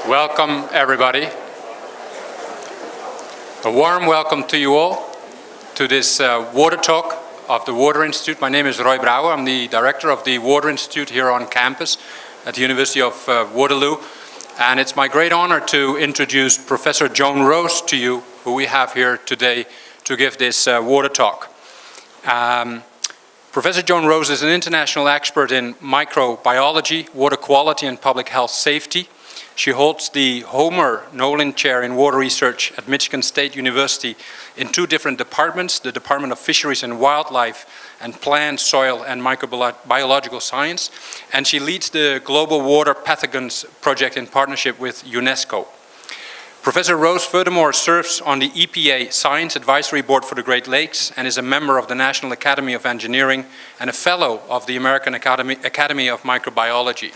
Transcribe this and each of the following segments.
Welcome, everybody. A warm welcome to you all to this Water Talk of the Water Institute. My name is Roy Brouwer. I'm the director of the Water Institute here on campus at the University of Waterloo. And it's my great honor to introduce Professor Joan Rose to you, who we have here today to give this Water Talk. Professor Joan Rose is an international expert in microbiology, water quality and public health safety. She holds the Homer Nowlin Chair in Water Research at Michigan State University in two different departments, the Department of Fisheries and Wildlife and Plant, Soil and Microbiological Science. And she leads the Global Water Pathogens project in partnership with UNESCO. Professor Rose furthermore serves on the EPA Science Advisory Board for the Great Lakes and is a member of the National Academy of Engineering and a fellow of the American Academy of Microbiology.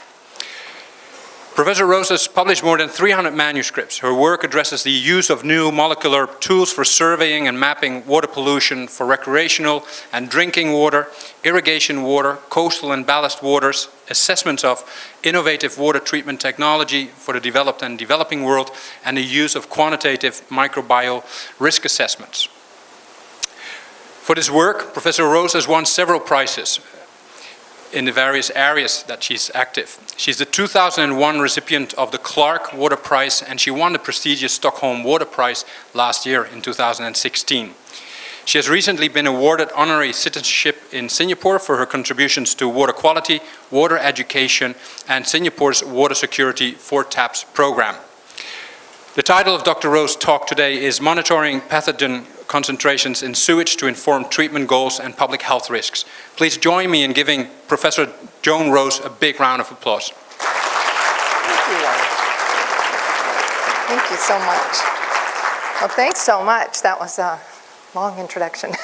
Professor Rose has published more than 300 manuscripts. Her work addresses the use of new molecular tools for surveying and mapping water pollution for recreational and drinking water, irrigation water, coastal and ballast waters, assessments of innovative water treatment technology for the developed and developing world, and the use of quantitative microbial risk assessments. For this work, Professor Rose has won several prizes in the various areas that she's active. She's the 2001 recipient of the Clark Water Prize, and she won the prestigious Stockholm Water Prize last year in 2016. She has recently been awarded honorary citizenship in Singapore for her contributions to water quality, water education, and Singapore's Water Security for TAPS program. The title of Dr. Rose's talk today is Monitoring Pathogen Concentrations in Sewage to Inform Treatment Goals and Public Health Risks. Please join me in giving Professor Joan Rose a big round of applause. Thank you. Thank you so much. Well, thanks so much. That was a long introduction.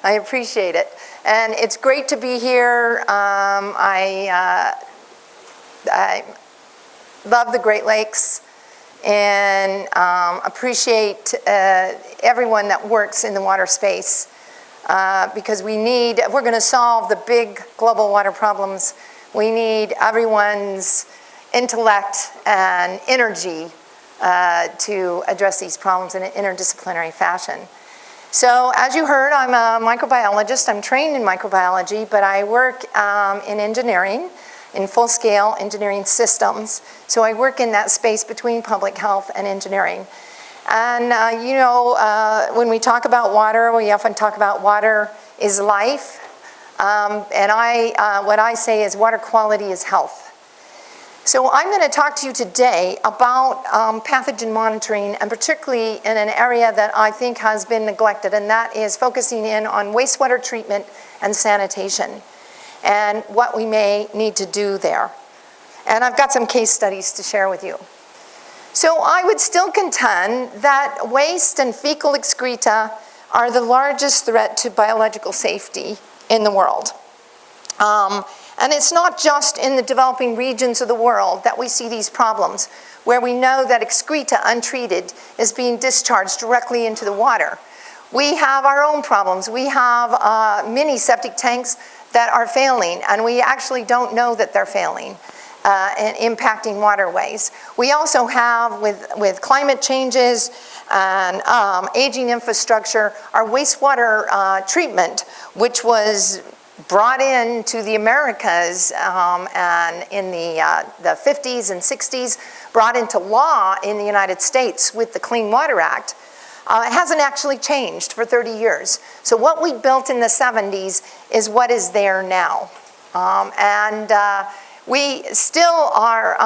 I appreciate it. And it's great to be here. I love the Great Lakes and appreciate everyone that works in the water space because if we're going to solve the big global water problems, we need everyone's intellect and energy to address these problems in an interdisciplinary fashion. So as you heard, I'm a microbiologist. I'm trained in microbiology, but I work in engineering, in full-scale engineering systems. So I work in that space between public health and engineering. And when we talk about water, we often talk about water is life. And what I say is water quality is health. So I'm going to talk to you today about pathogen monitoring, and particularly in an area that I think has been neglected, and that is focusing in on wastewater treatment and sanitation, and what we may need to do there. And I've got some case studies to share with you. So I would still contend that waste and fecal excreta are the largest threat to biological safety in the world. And it's not just in the developing regions of the world that we see these problems, where we know that excreta untreated is being discharged directly into the water. We have our own problems. We have mini septic tanks that are failing, and we actually don't know that they're failing and impacting waterways. We also have, with climate changes and aging infrastructure, our wastewater treatment, which was brought into the Americas and in the 50s and 60s, brought into law in the United States with the Clean Water Act. It hasn't actually changed for 30 years. So what we built in the 70s is what is there now. We still are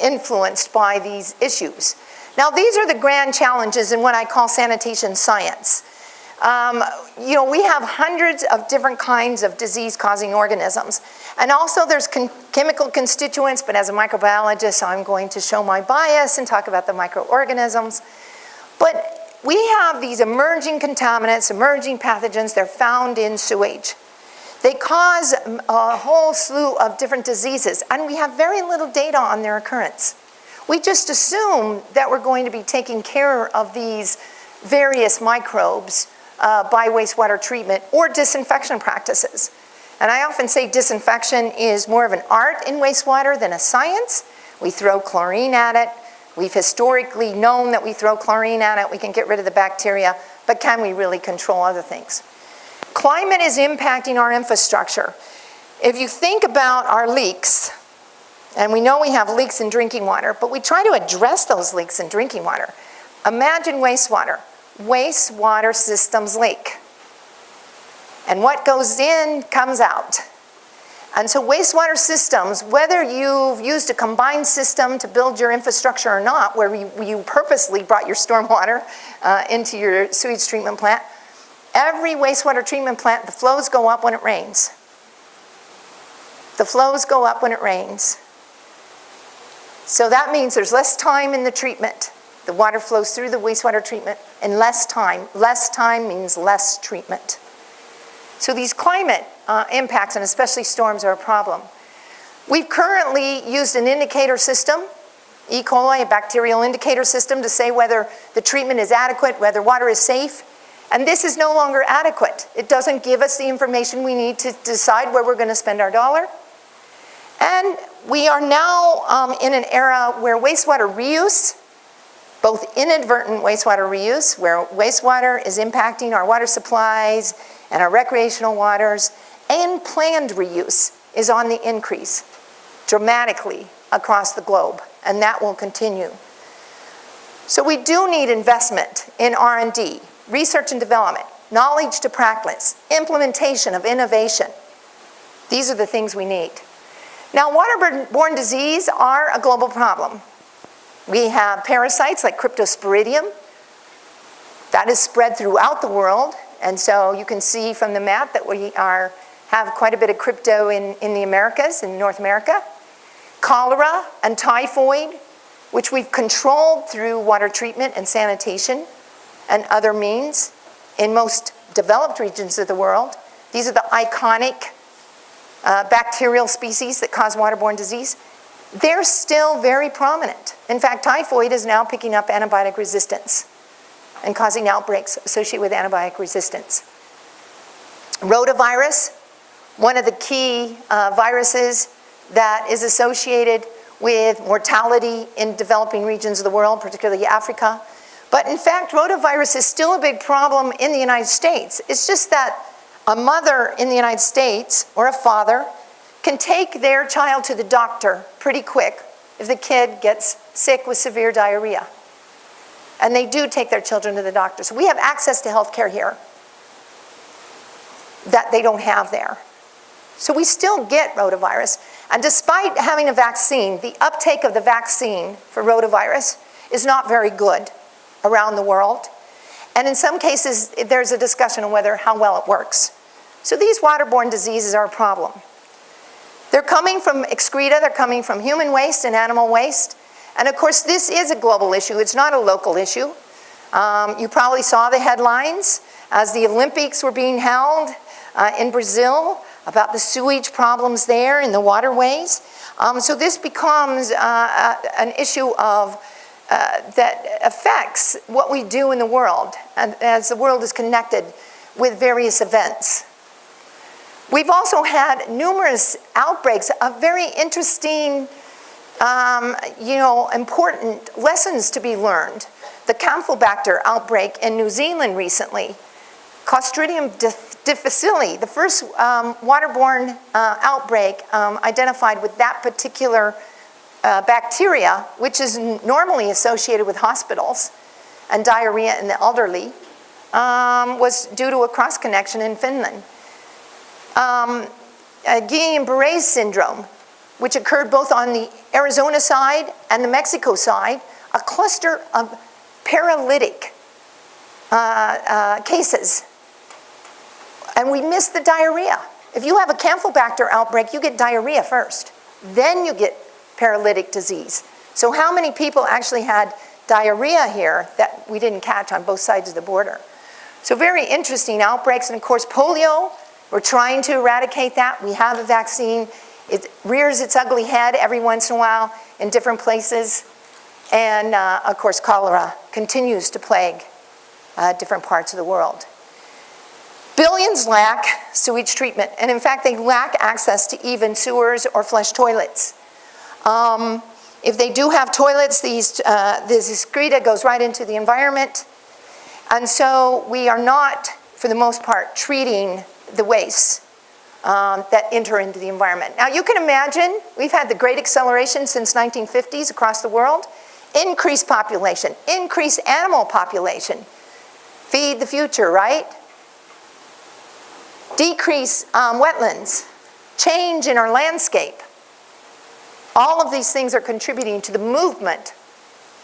influenced by these issues. Now, these are the grand challenges in what I call sanitation science. We have hundreds of different kinds of disease-causing organisms. And also there's chemical constituents, but as a microbiologist, I'm going to show my bias and talk about the microorganisms. But we have these emerging contaminants, emerging pathogens. They're found in sewage. They cause a whole slew of different diseases, and we have very little data on their occurrence. We just assume that we're going to be taking care of these various microbes by wastewater treatment or disinfection practices. And I often say disinfection is more of an art in wastewater than a science. We throw chlorine at it. We've historically known that we throw chlorine at it, we can get rid of the bacteria, but can we really control other things? Climate is impacting our infrastructure. If you think about our leaks, and we know we have leaks in drinking water, but we try to address those leaks in drinking water. Imagine wastewater. Wastewater systems leak. And what goes in comes out. And so wastewater systems, whether you've used a combined system to build your infrastructure or not, where you purposely brought your stormwater into your sewage treatment plant, every wastewater treatment plant, the flows go up when it rains. The flows go up when it rains. So that means there's less time in the treatment. The water flows through the wastewater treatment in less time. Less time means less treatment. So these climate impacts, and especially storms, are a problem. We've currently used an indicator system, ECOLI, a bacterial indicator system, to say whether the treatment is adequate, whether water is safe. And this is no longer adequate. It doesn't give us the information we need to decide where we're going to spend our dollar. And we are now in an era where wastewater reuse, both inadvertent wastewater reuse, where wastewater is impacting our water supplies and our recreational waters, and planned reuse is on the increase dramatically across the globe, and that will continue. So we do need investment in R&D, research and development, knowledge to practice, implementation of innovation. These are the things we need. Now, waterborne disease are a global problem. We have parasites like Cryptosporidium. That is spread throughout the world. And so you can see from the map that we have quite a bit of crypto in the Americas, in North America. Cholera and typhoid, which we've controlled through water treatment and sanitation and other means in most developed regions of the world. These are the iconic bacterial species that cause waterborne disease. They're still very prominent. In fact, typhoid is now picking up antibiotic resistance and causing outbreaks associated with antibiotic resistance. Rotavirus, one of the key viruses that is associated with mortality in developing regions of the world, particularly Africa. But in fact, rotavirus is still a big problem in the United States. It's just that a mother in the United States, or a father, can take their child to the doctor pretty quick if the kid gets sick with severe diarrhea. And they do take their children to the doctor. So we have access to health care here that they don't have there. So we still get rotavirus. And despite having a vaccine, the uptake of the vaccine for rotavirus is not very good around the world. And in some cases, there's a discussion on how well it works. So these waterborne diseases are a problem. They're coming from excreta, they're coming from human waste and animal waste. And of course, this is a global issue. It's not a local issue. You probably saw the headlines as the Olympics were being held in Brazil about the sewage problems there in the waterways. So this becomes an issue of that affects what we do in the world, and as the world is connected with various events. We've also had numerous outbreaks of very interesting, important lessons to be learned. The Campylobacter outbreak in New Zealand recently, Clostridium difficile, the first waterborne outbreak identified with that particular bacteria, which is normally associated with hospitals and diarrhea in the elderly, was due to a cross-connection in Finland. Guillain-Barré syndrome, which occurred both on the Arizona side and the Mexico side, a cluster of paralytic cases. And we missed the diarrhea. If you have a Campylobacter outbreak, you get diarrhea first. Then you get paralytic disease. So how many people actually had diarrhea here that we didn't catch on both sides of the border? So very interesting outbreaks. And of course, polio, we're trying to eradicate that. We have a vaccine. It rears its ugly head every once in a while in different places. And of course, cholera continues to plague different parts of the world. Billions lack sewage treatment, and in fact, they lack access to even sewers or flush toilets. If they do have toilets, this excreta goes right into the environment. And so we are not, for the most part, treating the wastes that enter into the environment. Now you can imagine, we've had the great acceleration since 1950s across the world. Increased population, increased animal population. Feed the future, right? Decrease wetlands, change in our landscape. All of these things are contributing to the movement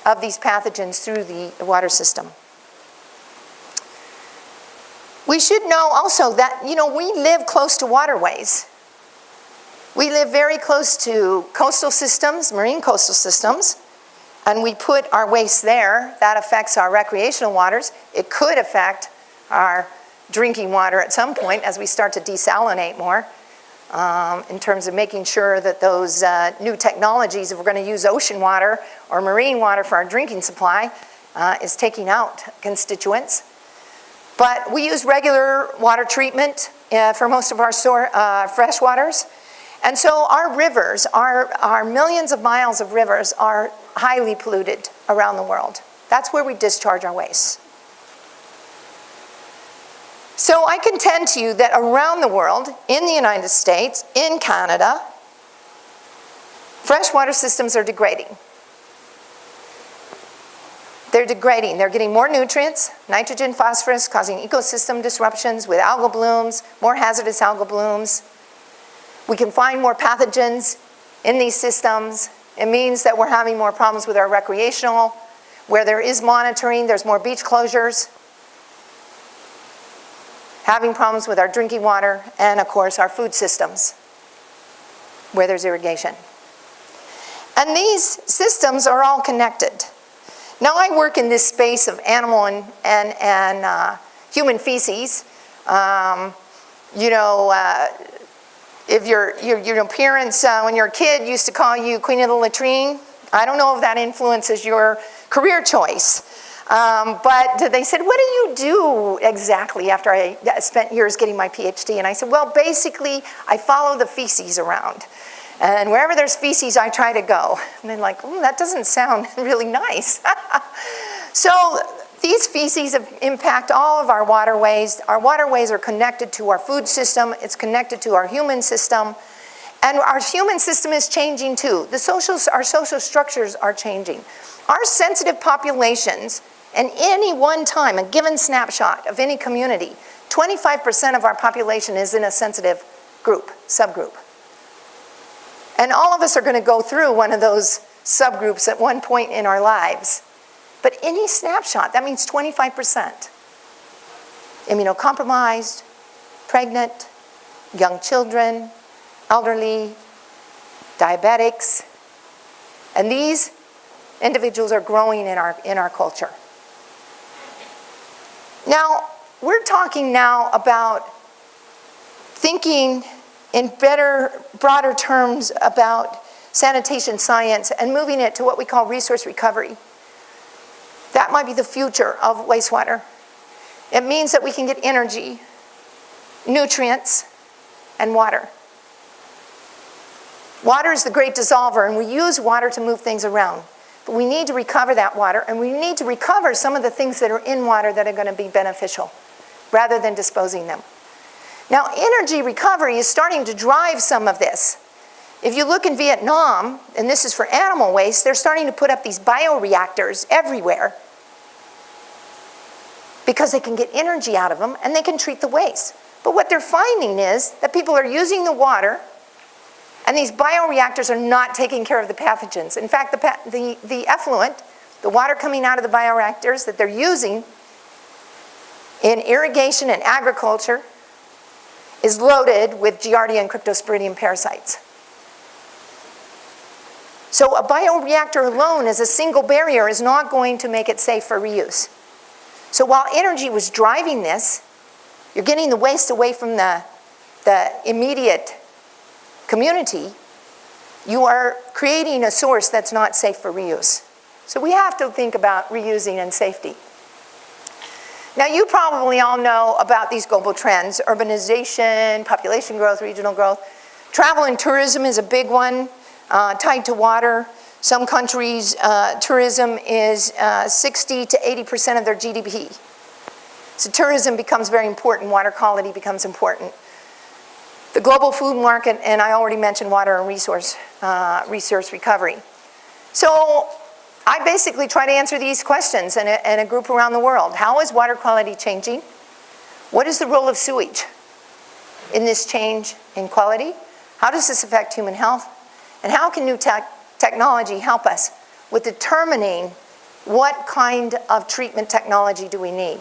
of these pathogens through the water system. We should know also that, we live close to waterways. We live very close to coastal systems, marine coastal systems, and we put our waste there. That affects our recreational waters. It could affect our drinking water at some point as we start to desalinate more, in terms of making sure that those new technologies, if we're going to use ocean water or marine water for our drinking supply, is taking out constituents. But we use regular water treatment for most of our fresh waters. And so our rivers, our millions of miles of rivers are highly polluted around the world. That's where we discharge our waste. So I contend to you that around the world, in the United States, in Canada, freshwater systems are degrading. They're degrading. They're getting more nutrients, nitrogen, phosphorus, causing ecosystem disruptions with algal blooms, more hazardous algal blooms. We can find more pathogens in these systems. It means that we're having more problems with our recreational. Where there is monitoring, there's more beach closures. Having problems with our drinking water, and of course our food systems, where there's irrigation. And these systems are all connected. Now I work in this space of animal and human feces. If your parents, when you're a kid, used to call you Queen of the Latrine, I don't know if that influences your career choice. But they said, what do you do exactly after I spent years getting my PhD? And I said, well, basically, I follow the feces around. And wherever there's feces, I try to go. And they're like, that doesn't sound really nice. So these feces impact all of our waterways. Our waterways are connected to our food system. It's connected to our human system. And our human system is changing too. Our social structures are changing. Our sensitive populations, and any one time, a given snapshot of any community, 25% of our population is in a sensitive group, subgroup. And all of us are going to go through one of those subgroups at one point in our lives. But any snapshot, that means 25%. Immunocompromised, pregnant, young children, elderly, diabetics. And these individuals are growing in our culture. Now, we're talking now about thinking in better, broader terms about sanitation science and moving it to what we call resource recovery. That might be the future of wastewater. It means that we can get energy, nutrients, and water. Water is the great dissolver, and we use water to move things around. But we need to recover that water, and we need to recover some of the things that are in water that are going to be beneficial, rather than disposing them. Now, energy recovery is starting to drive some of this. If you look in Vietnam, and this is for animal waste, they're starting to put up these bioreactors everywhere because they can get energy out of them and they can treat the waste. But what they're finding is that people are using the water and these bioreactors are not taking care of the pathogens. In fact, the effluent, the water coming out of the bioreactors that they're using in irrigation and agriculture is loaded with Giardia and Cryptosporidium parasites. So a bioreactor alone as a single barrier is not going to make it safe for reuse. So while energy was driving this, you're getting the waste away from the immediate community, you are creating a source that's not safe for reuse. So we have to think about reusing and safety. Now you probably all know about these global trends: urbanization, population growth, regional growth. Travel and tourism is a big one, tied to water. Some countries, tourism is 60 to 80% of their GDP. So tourism becomes very important, water quality becomes important. The global food market, and I already mentioned water and resource recovery. So I basically try to answer these questions in a group around the world. How is water quality changing? What is the role of sewage in this change in quality? How does this affect human health? And how can new technology help us with determining what kind of treatment technology do we need?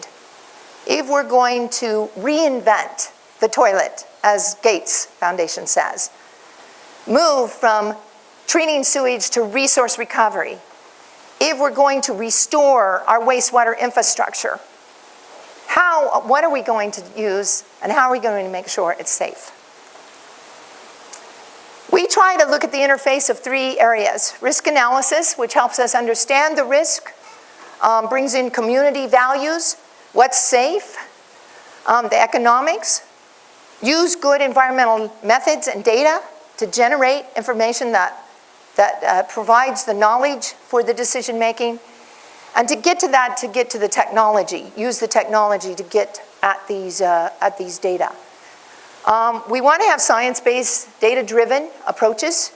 If we're going to reinvent the toilet, as Gates Foundation says, move from treating sewage to resource recovery, if we're going to restore our wastewater infrastructure, what are we going to use and how are we going to make sure it's safe? We try to look at the interface of three areas. Risk analysis, which helps us understand the risk, brings in community values, what's safe, the economics, use good environmental methods and data to generate information that provides the knowledge for the decision making, and to get to that, to get to the technology, use the technology to get at these data. We want to have science-based, data-driven approaches.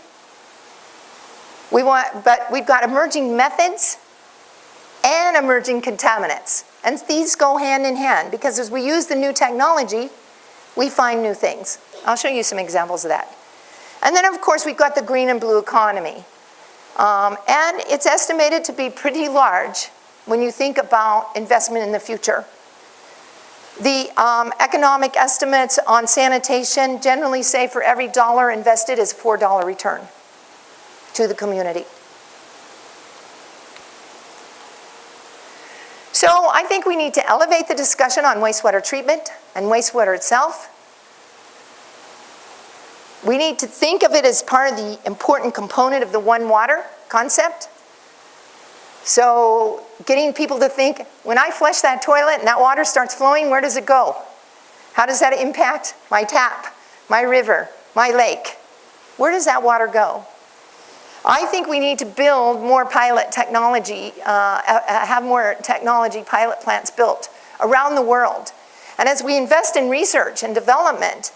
But we've got emerging methods and emerging contaminants. And these go hand in hand, because as we use the new technology, we find new things. I'll show you some examples of that. And then, of course, we've got the green and blue economy. And it's estimated to be pretty large when you think about investment in the future. The economic estimates on sanitation generally say for every dollar invested is a $4 return to the community. So I think we need to elevate the discussion on wastewater treatment and wastewater itself. We need to think of it as part of the important component of the one water concept. So getting people to think, when I flush that toilet and that water starts flowing, where does it go? How does that impact my tap, my river, my lake? Where does that water go? I think we need to build more pilot technology, have more technology pilot plants built around the world. And as we invest in research and development,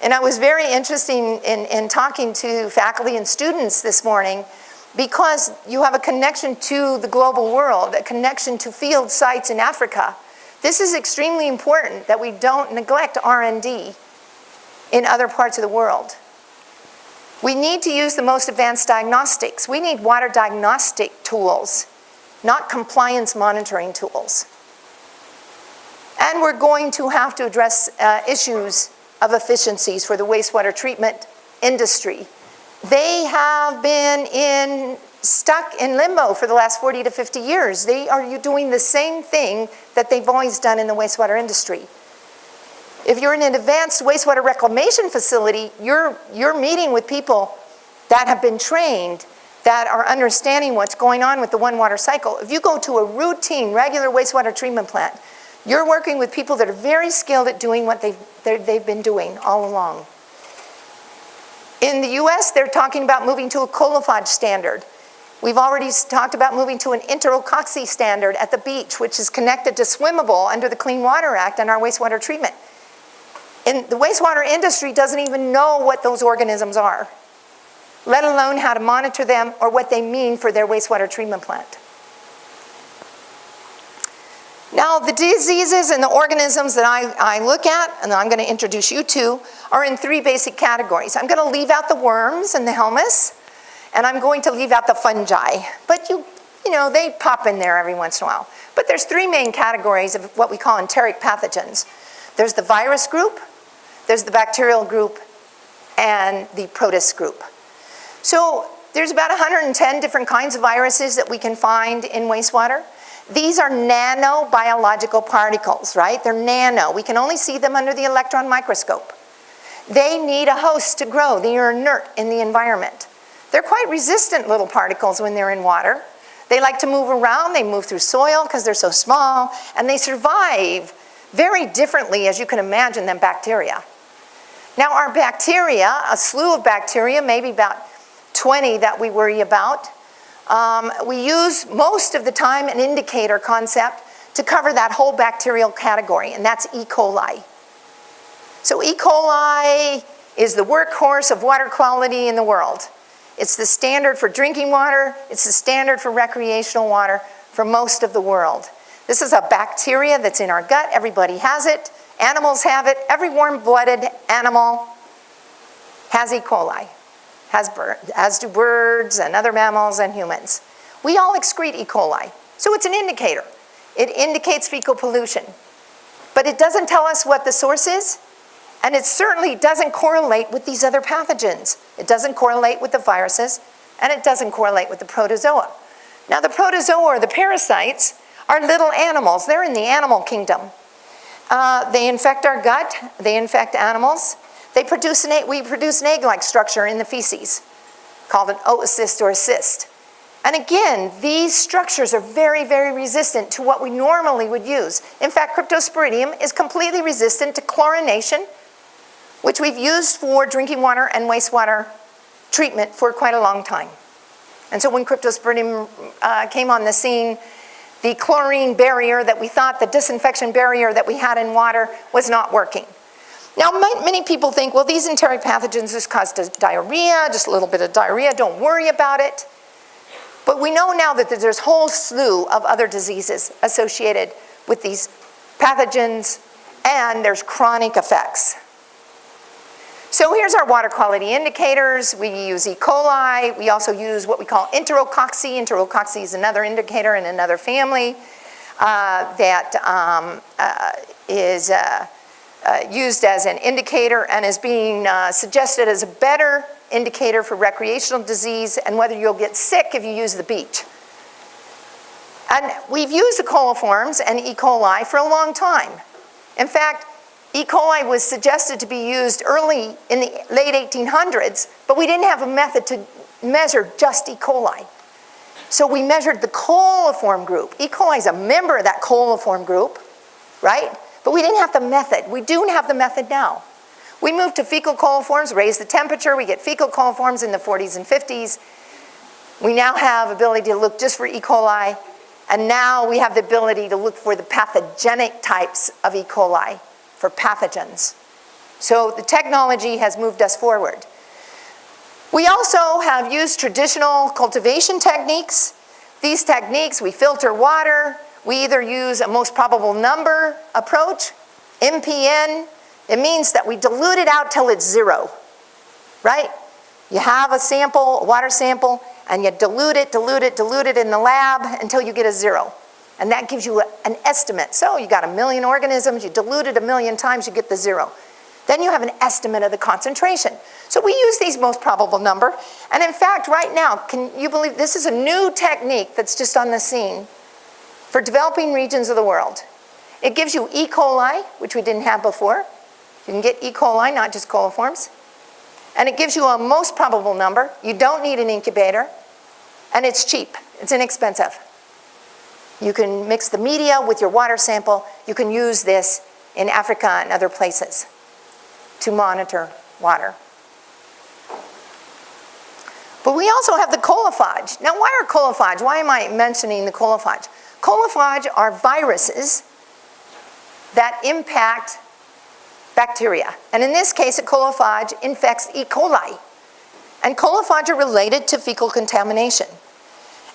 and I was very interested in talking to faculty and students this morning, because you have a connection to the global world, a connection to field sites in Africa. This is extremely important that we don't neglect R&D in other parts of the world. We need to use the most advanced diagnostics. We need water diagnostic tools, not compliance monitoring tools. And we're going to have to address issues of efficiencies for the wastewater treatment industry. They have been stuck in limbo for the last 40 to 50 years. They are doing the same thing that they've always done in the wastewater industry. If you're in an advanced wastewater reclamation facility, you're meeting with people that have been trained, that are understanding what's going on with the one water cycle. If you go to a routine, regular wastewater treatment plant, you're working with people that are very skilled at doing what they've been doing all along. In the US, they're talking about moving to a ECOLI standard. We've already talked about moving to an interocoxy standard at the beach, which is connected to swimmable under the Clean Water Act and our wastewater treatment. And the wastewater industry doesn't even know what those organisms are, let alone how to monitor them or what they mean for their wastewater treatment plant. Now, the diseases and the organisms that I look at, and I'm going to introduce you to, are in three basic categories. I'm going to leave out the worms and the helminths, and I'm going to leave out the fungi. But you know, they pop in there every once in a while. But there's three main categories of what we call enteric pathogens. There's the virus group, there's the bacterial group, and the protist group. So there's about 110 different kinds of viruses that we can find in wastewater. These are nanobiological particles, right? They're nano. We can only see them under the electron microscope. They need a host to grow. They are inert in the environment. They're quite resistant little particles when they're in water. They like to move around. They move through soil because they're so small, and they survive very differently, as you can imagine, than bacteria. Now, our bacteria, a slew of bacteria, maybe about 20 that we worry about, We use most of the time an indicator concept to cover that whole bacterial category, and that's E. coli. So E. coli is the workhorse of water quality in the world. It's the standard for drinking water. It's the standard for recreational water for most of the world. This is a bacteria that's in our gut. Everybody has it. Animals have it. Every warm-blooded animal has E. coli, as do birds and other mammals and humans. We all excrete E. coli, so it's an indicator. It indicates fecal pollution, but it doesn't tell us what the source is, and it certainly doesn't correlate with these other pathogens. It doesn't correlate with the viruses, and it doesn't correlate with the protozoa. Now, the protozoa, or the parasites, are little animals. They're in the animal kingdom. They infect our gut. They infect animals. We produce an egg-like structure in the feces called an oocyst or a cyst. And again, these structures are very, very resistant to what we normally would use. In fact, Cryptosporidium is completely resistant to chlorination, which we've used for drinking water and wastewater treatment for quite a long time. And so when Cryptosporidium came on the scene, the chlorine barrier that we thought, the disinfection barrier that we had in water, was not working. Now, many people think, well, these enteric pathogens just cause diarrhea, just a little bit of diarrhea, don't worry about it. But we know now that there's a whole slew of other diseases associated with these pathogens, and there's chronic effects. So here's our water quality indicators. We use E. coli. We also use what we call enterococci. Enterococci is another indicator in another family that is used as an indicator and is being suggested as a better indicator for recreational disease and whether you'll get sick if you use the beach. And we've used the coliforms and E. coli for a long time. In fact, E. coli was suggested to be used early in the late 1800s, but we didn't have a method to measure just E. coli. So we measured the coliform group. E. coli is a member of that coliform group, right? But we didn't have the method. We do have the method now. We moved to fecal coliforms, raised the temperature. We get fecal coliforms in the 40s and 50s. We now have ability to look just for E. coli, and now we have the ability to look for the pathogenic types of E. coli, for pathogens. So the technology has moved us forward. We also have used traditional cultivation techniques. These techniques, we filter water. We either use a most probable number approach, MPN. It means that we dilute it out till it's zero, right? You have a sample, a water sample, and you dilute it in the lab until you get a zero. And that gives you an estimate. So you got 1 million organisms, you dilute it 1 million times, you get the zero. Then you have an estimate of the concentration. So we use these most probable number. And in fact, right now, can you believe this is a new technique that's just on the scene for developing regions of the world. It gives you E. coli, which we didn't have before. You can get E. coli, not just coliforms. And it gives you a most probable number. You don't need an incubator. And it's cheap. It's inexpensive. You can mix the media with your water sample. You can use this in Africa and other places to monitor water. But we also have the coliphage. Now, why are coliphage? Why am I mentioning the coliphage? Coliphage are viruses that impact bacteria. And in this case, a coliphage infects E. coli. And coliphage are related to fecal contamination.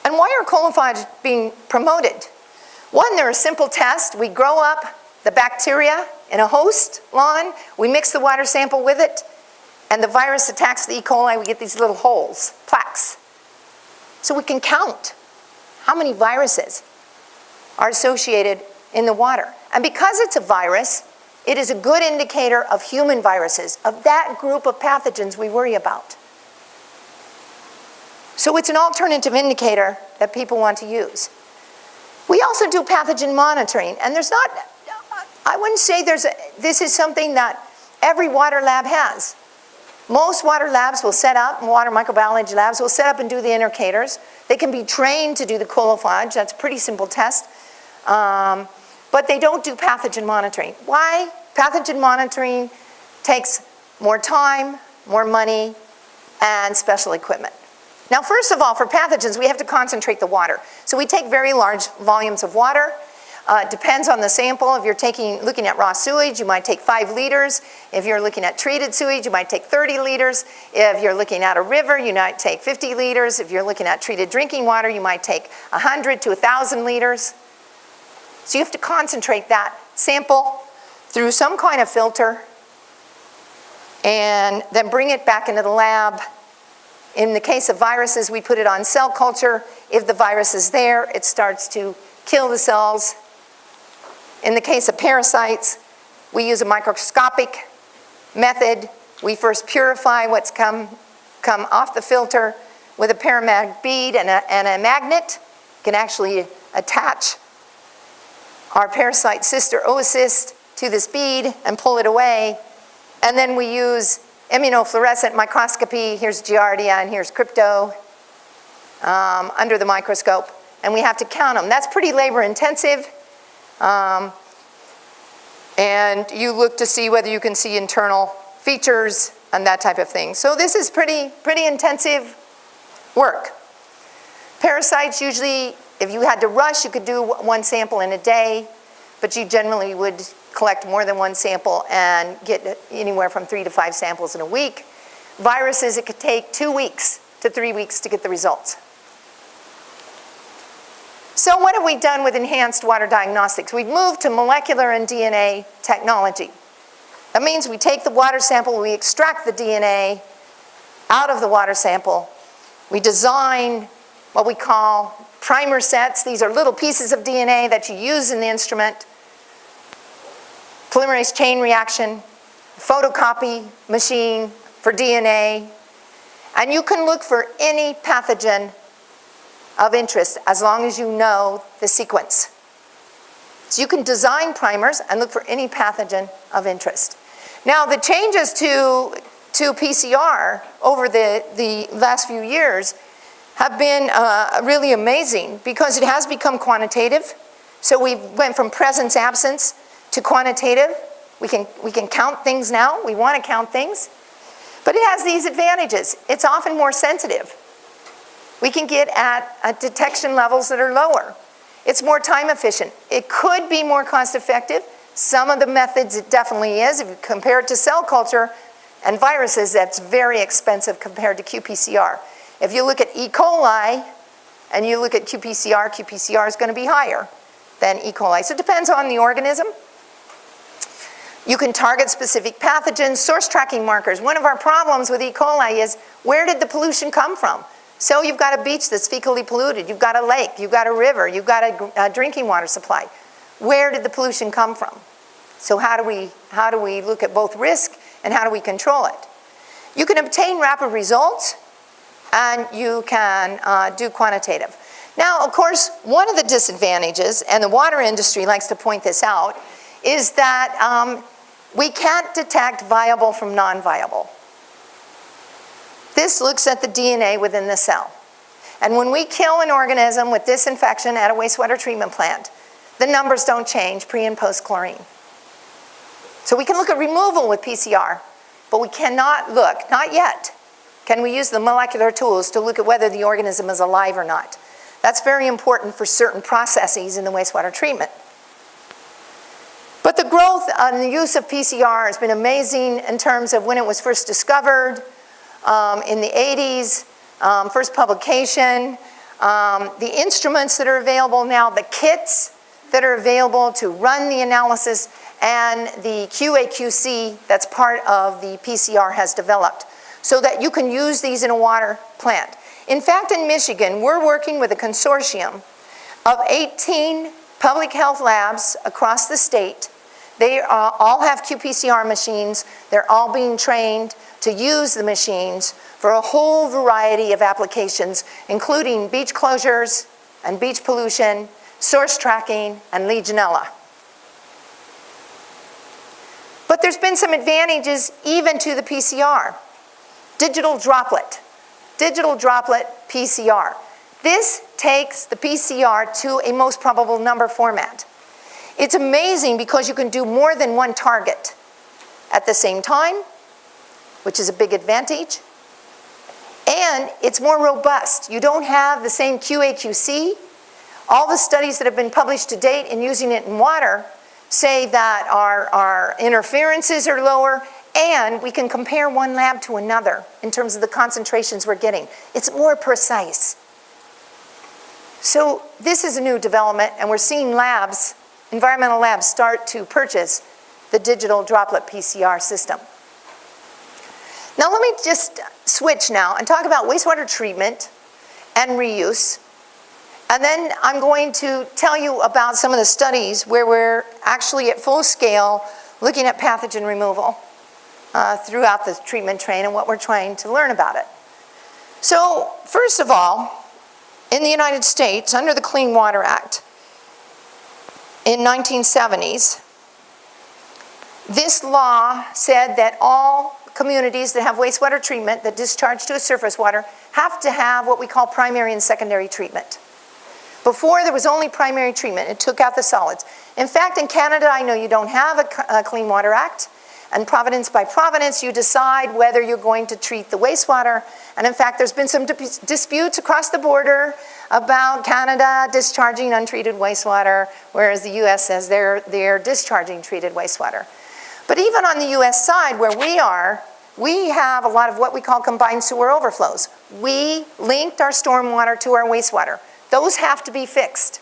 And why are coliphage being promoted? One, they're a simple test. We grow up the bacteria in a host lawn. We mix the water sample with it. And the virus attacks the E. coli. We get these little holes, plaques. So we can count how many viruses are associated in the water. And because it's a virus, it is a good indicator of human viruses, of that group of pathogens we worry about. So it's an alternative indicator that people want to use. We also do pathogen monitoring, and there's not, I wouldn't say this is something that every water lab has. Most water labs will set up, water microbiology labs will set up and do the indicators. They can be trained to do the coliphage. That's a pretty simple test. But they don't do pathogen monitoring. Why? Pathogen monitoring takes more time, more money, and special equipment. Now, first of all, for pathogens, we have to concentrate the water. So we take very large volumes of water. Depends on the sample. If you're looking at raw sewage, you might take 5 liters. If you're looking at treated sewage, you might take 30 liters. If you're looking at a river, you might take 50 liters. If you're looking at treated drinking water, you might take 100 to 1,000 liters. So you have to concentrate that sample through some kind of filter and then bring it back into the lab. In the case of viruses, we put it on cell culture. If the virus is there, it starts to kill the cells. In the case of parasites, we use a microscopic method. We first purify what's come off the filter with a paramagnetic bead and a magnet. Can actually attach our parasite cyst or oocyst to this bead and pull it away. And then we use immunofluorescent microscopy. Here's Giardia and here's Crypto under the microscope. And we have to count them. That's pretty labor intensive. And you look to see whether you can see internal features and that type of thing. So this is pretty intensive work. Parasites, usually, if you had to rush, you could do 1 sample in a day, but you generally would collect more than 1 sample and get anywhere from 3 to 5 samples in a week. Viruses, it could take 2 weeks to 3 weeks to get the results. So what have we done with enhanced water diagnostics? We've moved to molecular and DNA technology. That means we take the water sample, we extract the DNA out of the water sample. We design what we call primer sets. These are little pieces of DNA that you use in the instrument. Polymerase chain reaction, photocopy machine for DNA. And you can look for any pathogen of interest as long as you know the sequence. So you can design primers and look for any pathogen of interest. Now the changes to PCR over the last few years have been really amazing because it has become quantitative. So we went from presence absence to quantitative. We can count things now. We want to count things. But it has these advantages. It's often more sensitive. We can get at detection levels that are lower. It's more time efficient. It could be more cost effective. Some of the methods it definitely is. If you compare it to cell culture and viruses, that's very expensive compared to qPCR. If you look at E. coli and you look at qPCR is going to be higher than E. coli. So it depends on the organism. You can target specific pathogens, source tracking markers. One of our problems with E. coli is where did the pollution come from? So you've got a beach that's fecally polluted, you've got a lake, you've got a river, you've got a drinking water supply. Where did the pollution come from? So how do we look at both risk and how do we control it? You can obtain rapid results and you can do quantitative. Now, of course, one of the disadvantages, and the water industry likes to point this out, is that we can't detect viable from non-viable. This looks at the DNA within the cell. And when we kill an organism with disinfection at a wastewater treatment plant, the numbers don't change pre and post chlorine. So we can look at removal with PCR, but we cannot look, not yet, can we use the molecular tools to look at whether the organism is alive or not. That's very important for certain processes in the wastewater treatment. But the growth and the use of PCR has been amazing in terms of when it was first discovered, in the 80s, first publication, the instruments that are available now, the kits that are available to run the analysis, and the QA/QC that's part of the PCR has developed so that you can use these in a water plant. In fact, in Michigan, we're working with a consortium of 18 public health labs across the state. They all have qPCR machines. They're all being trained to use the machines for a whole variety of applications, including beach closures and beach pollution, source tracking, and Legionella. But there's been some advantages even to the PCR. Digital droplet PCR. This takes the PCR to a most probable number format. It's amazing because you can do more than one target at the same time, which is a big advantage. And it's more robust. You don't have the same QA/QC. All the studies that have been published to date in using it in water say that our interferences are lower, and we can compare one lab to another in terms of the concentrations we're getting. It's more precise. So this is a new development, and we're seeing labs, environmental labs, start to purchase the digital droplet PCR system. Now let me just switch now and talk about wastewater treatment and reuse. And then I'm going to tell you about some of the studies where we're actually at full scale looking at pathogen removal throughout the treatment train and what we're trying to learn about it. So first of all, in the United States, under the Clean Water Act in 1970s, this law said that all communities that have wastewater treatment that discharge to a surface water have to have what we call primary and secondary treatment. Before, there was only primary treatment. It took out the solids. In fact, in Canada, I know you don't have a Clean Water Act, and province by province, you decide whether you're going to treat the wastewater. And in fact, there's been some disputes across the border about Canada discharging untreated wastewater, whereas the US says they're discharging treated wastewater. But even on the US side, where we are, we have a lot of what we call combined sewer overflows. We linked our stormwater to our wastewater. Those have to be fixed.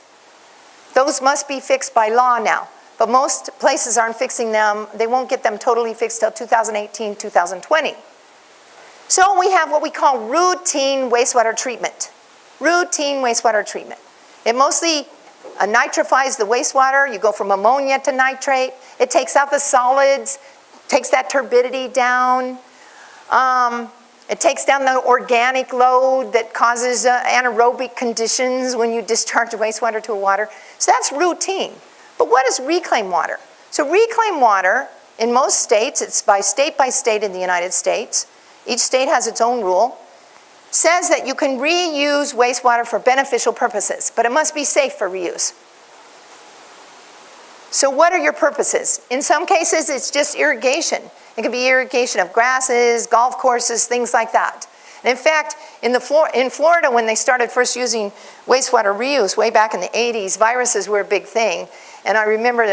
Those must be fixed by law now. But most places aren't fixing them. They won't get them totally fixed till 2018, 2020. So we have what we call routine wastewater treatment. Routine wastewater treatment. It mostly nitrifies the wastewater. You go from ammonia to nitrate. It takes out the solids, takes that turbidity down. It takes down the organic load that causes anaerobic conditions when you discharge wastewater to a water. So that's routine. But what is reclaimed water? So reclaimed water, in most states, it's by state in the United States. Each state has its own rule. Says that you can reuse wastewater for beneficial purposes, but it must be safe for reuse. So what are your purposes? In some cases, it's just irrigation. It could be irrigation of grasses, golf courses, things like that. And in fact, in Florida, when they started first using wastewater reuse way back in the 80s, viruses were a big thing. And I remember,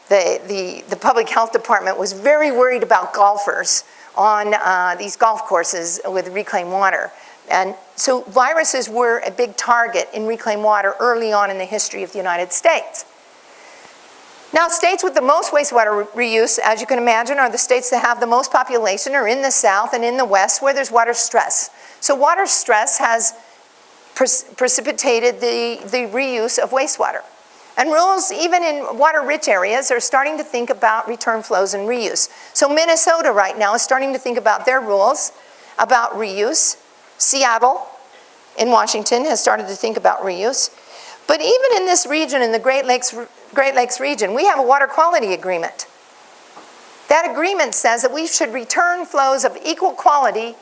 the public health department was very worried about golfers on these golf courses with reclaimed water. And so viruses were a big target in reclaimed water early on in the history of the United States. Now, states with the most wastewater reuse, as you can imagine, are the states that have the most population, are in the South and in the West, where there's water stress. So water stress has precipitated the reuse of wastewater. And rules, even in water-rich areas, are starting to think about return flows and reuse. So Minnesota right now is starting to think about their rules about reuse. Seattle in Washington has started to think about reuse. But even in this region, in the Great Lakes region, we have a water quality agreement. That agreement says that we should return flows of equal quality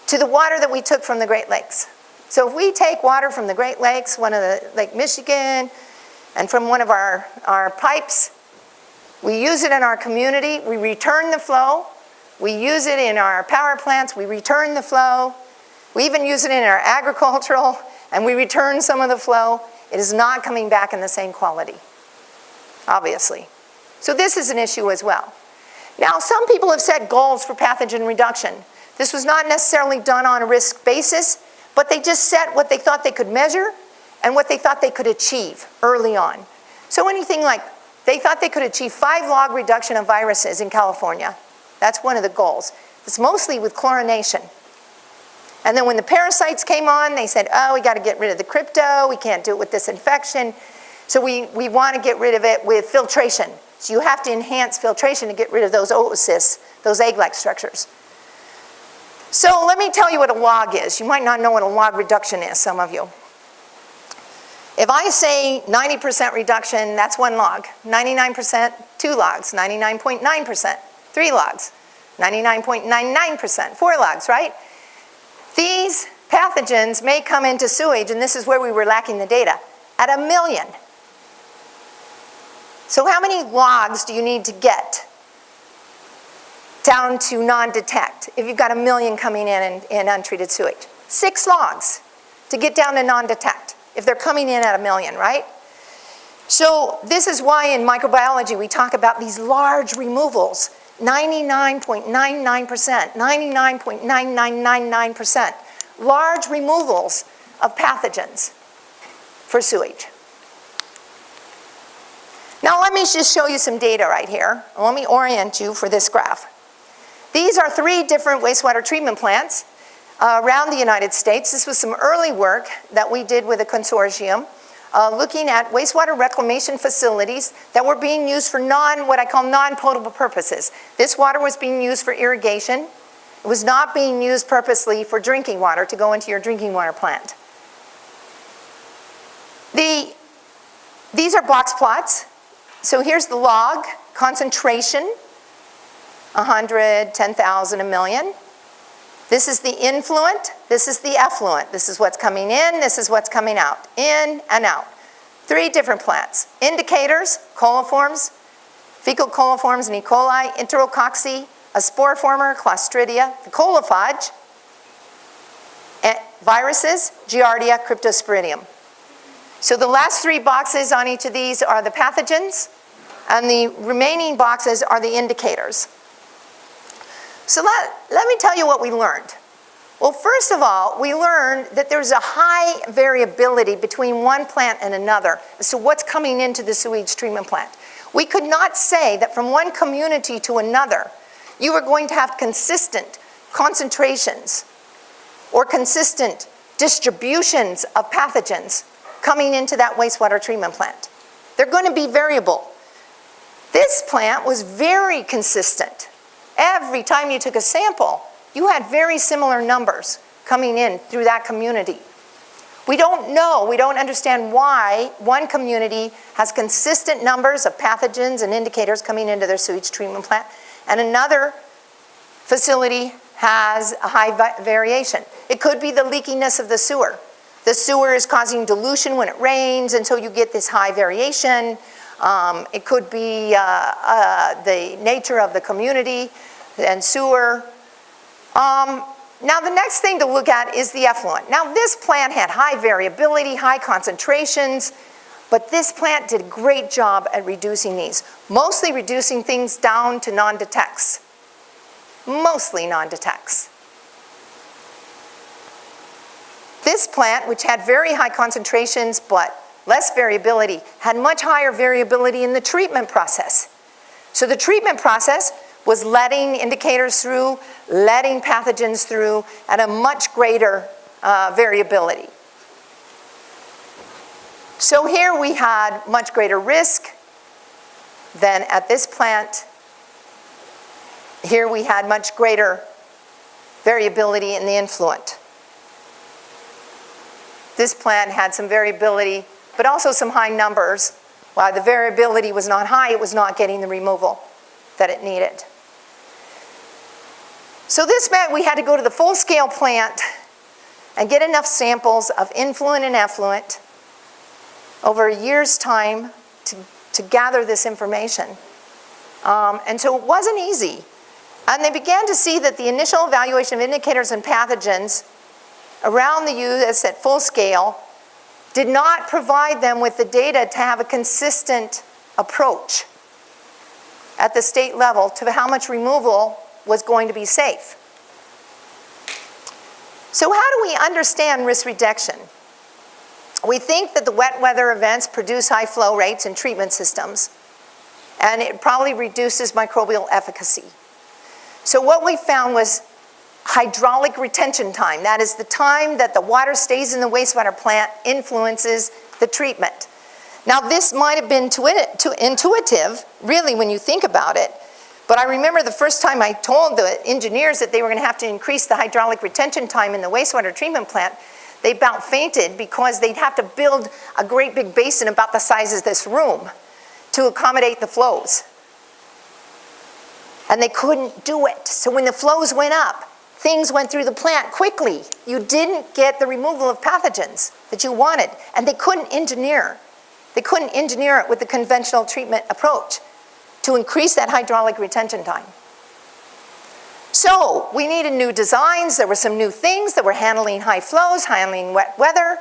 to the water that we took from the Great Lakes. So if we take water from the Great Lakes, one of the Lake Michigan, and from one of our pipes, we use it in our community, we return the flow. We use it in our power plants, we return the flow. We even use it in our agricultural, and we return some of the flow. It is not coming back in the same quality, obviously. So this is an issue as well. Now, some people have set goals for pathogen reduction. This was not necessarily done on a risk basis, but they just set what they thought they could measure and what they thought they could achieve early on. So anything like, they thought they could achieve 5 log reduction of viruses in California. That's one of the goals. It's mostly with chlorination. And then when the parasites came on, they said, oh, we got to get rid of the crypto. We can't do it with disinfection. So we want to get rid of it with filtration. So you have to enhance filtration to get rid of those oocysts, those egg-like structures. So let me tell you what a log is. You might not know what a log reduction is, some of you. If I say 90% reduction, that's 1 log. 99%, 2 logs. 99.9%, 3 logs. 99.99%, 4 logs, right? These pathogens may come into sewage, and this is where we were lacking the data, at 1 million. So how many logs do you need to get down to non-detect, if you've got 1 million coming in untreated sewage. 6 logs to get down to non-detect, if they're coming in at 1 million, right? So this is why in microbiology we talk about these large removals, 99.99%, 99.9999%, large removals of pathogens for sewage. Now let me just show you some data right here. Let me orient you for this graph. These are 3 different wastewater treatment plants around the United States. This was some early work that we did with a consortium looking at wastewater reclamation facilities that were being used for what I call non-potable purposes. This water was being used for irrigation. It was not being used purposely for drinking water to go into your drinking water plant. These are box plots. So here's the log concentration, 100, 10,000, 1 million. This is the influent, this is the effluent. This is what's coming in, this is what's coming out, in and out. 3 different plants. Indicators, coliforms, fecal coliforms and E. coli, enterococci, a spore former, Clostridia, the colophage, viruses, Giardia, Cryptosporidium. So the last 3 boxes on each of these are the pathogens, and the remaining boxes are the indicators. So let me tell you what we learned. Well, first of all, we learned that there's a high variability between one plant and another as to what's coming into the sewage treatment plant. We could not say that from one community to another, you were going to have consistent concentrations or consistent distributions of pathogens coming into that wastewater treatment plant. They're going to be variable. This plant was very consistent. Every time you took a sample, you had very similar numbers coming in through that community. We don't know, we don't understand why one community has consistent numbers of pathogens and indicators coming into their sewage treatment plant, and another facility has a high variation. It could be the leakiness of the sewer. The sewer is causing dilution when it rains, and so you get this high variation. It could be the nature of the community and sewer. Now the next thing to look at is the effluent. Now this plant had high variability, high concentrations, but this plant did a great job at reducing these, mostly reducing things down to non-detects. Mostly non-detects. This plant, which had very high concentrations but less variability, had much higher variability in the treatment process. So the treatment process was letting indicators through, letting pathogens through at a much greater variability. So here we had much greater risk than at this plant. Here we had much greater variability in the influent. This plant had some variability, but also some high numbers. While the variability was not high, it was not getting the removal that it needed. So this meant we had to go to the full-scale plant and get enough samples of influent and effluent over a year's time to gather this information. And so it wasn't easy. And they began to see that the initial evaluation of indicators and pathogens around the US at full scale did not provide them with the data to have a consistent approach at the state level to how much removal was going to be safe. So how do we understand risk reduction? We think that the wet weather events produce high flow rates in treatment systems, and it probably reduces microbial efficacy. So what we found was hydraulic retention time. That is the time that the water stays in the wastewater plant influences the treatment. Now this might have been too intuitive, really, when you think about it, but I remember the first time I told the engineers that they were going to have to increase the hydraulic retention time in the wastewater treatment plant, they about fainted because they'd have to build a great big basin about the size of this room to accommodate the flows. And they couldn't do it. So when the flows went up, things went through the plant quickly. You didn't get the removal of pathogens that you wanted, and they couldn't engineer. They couldn't engineer it with the conventional treatment approach to increase that hydraulic retention time. So we needed new designs. There were some new things that were handling high flows, handling wet weather,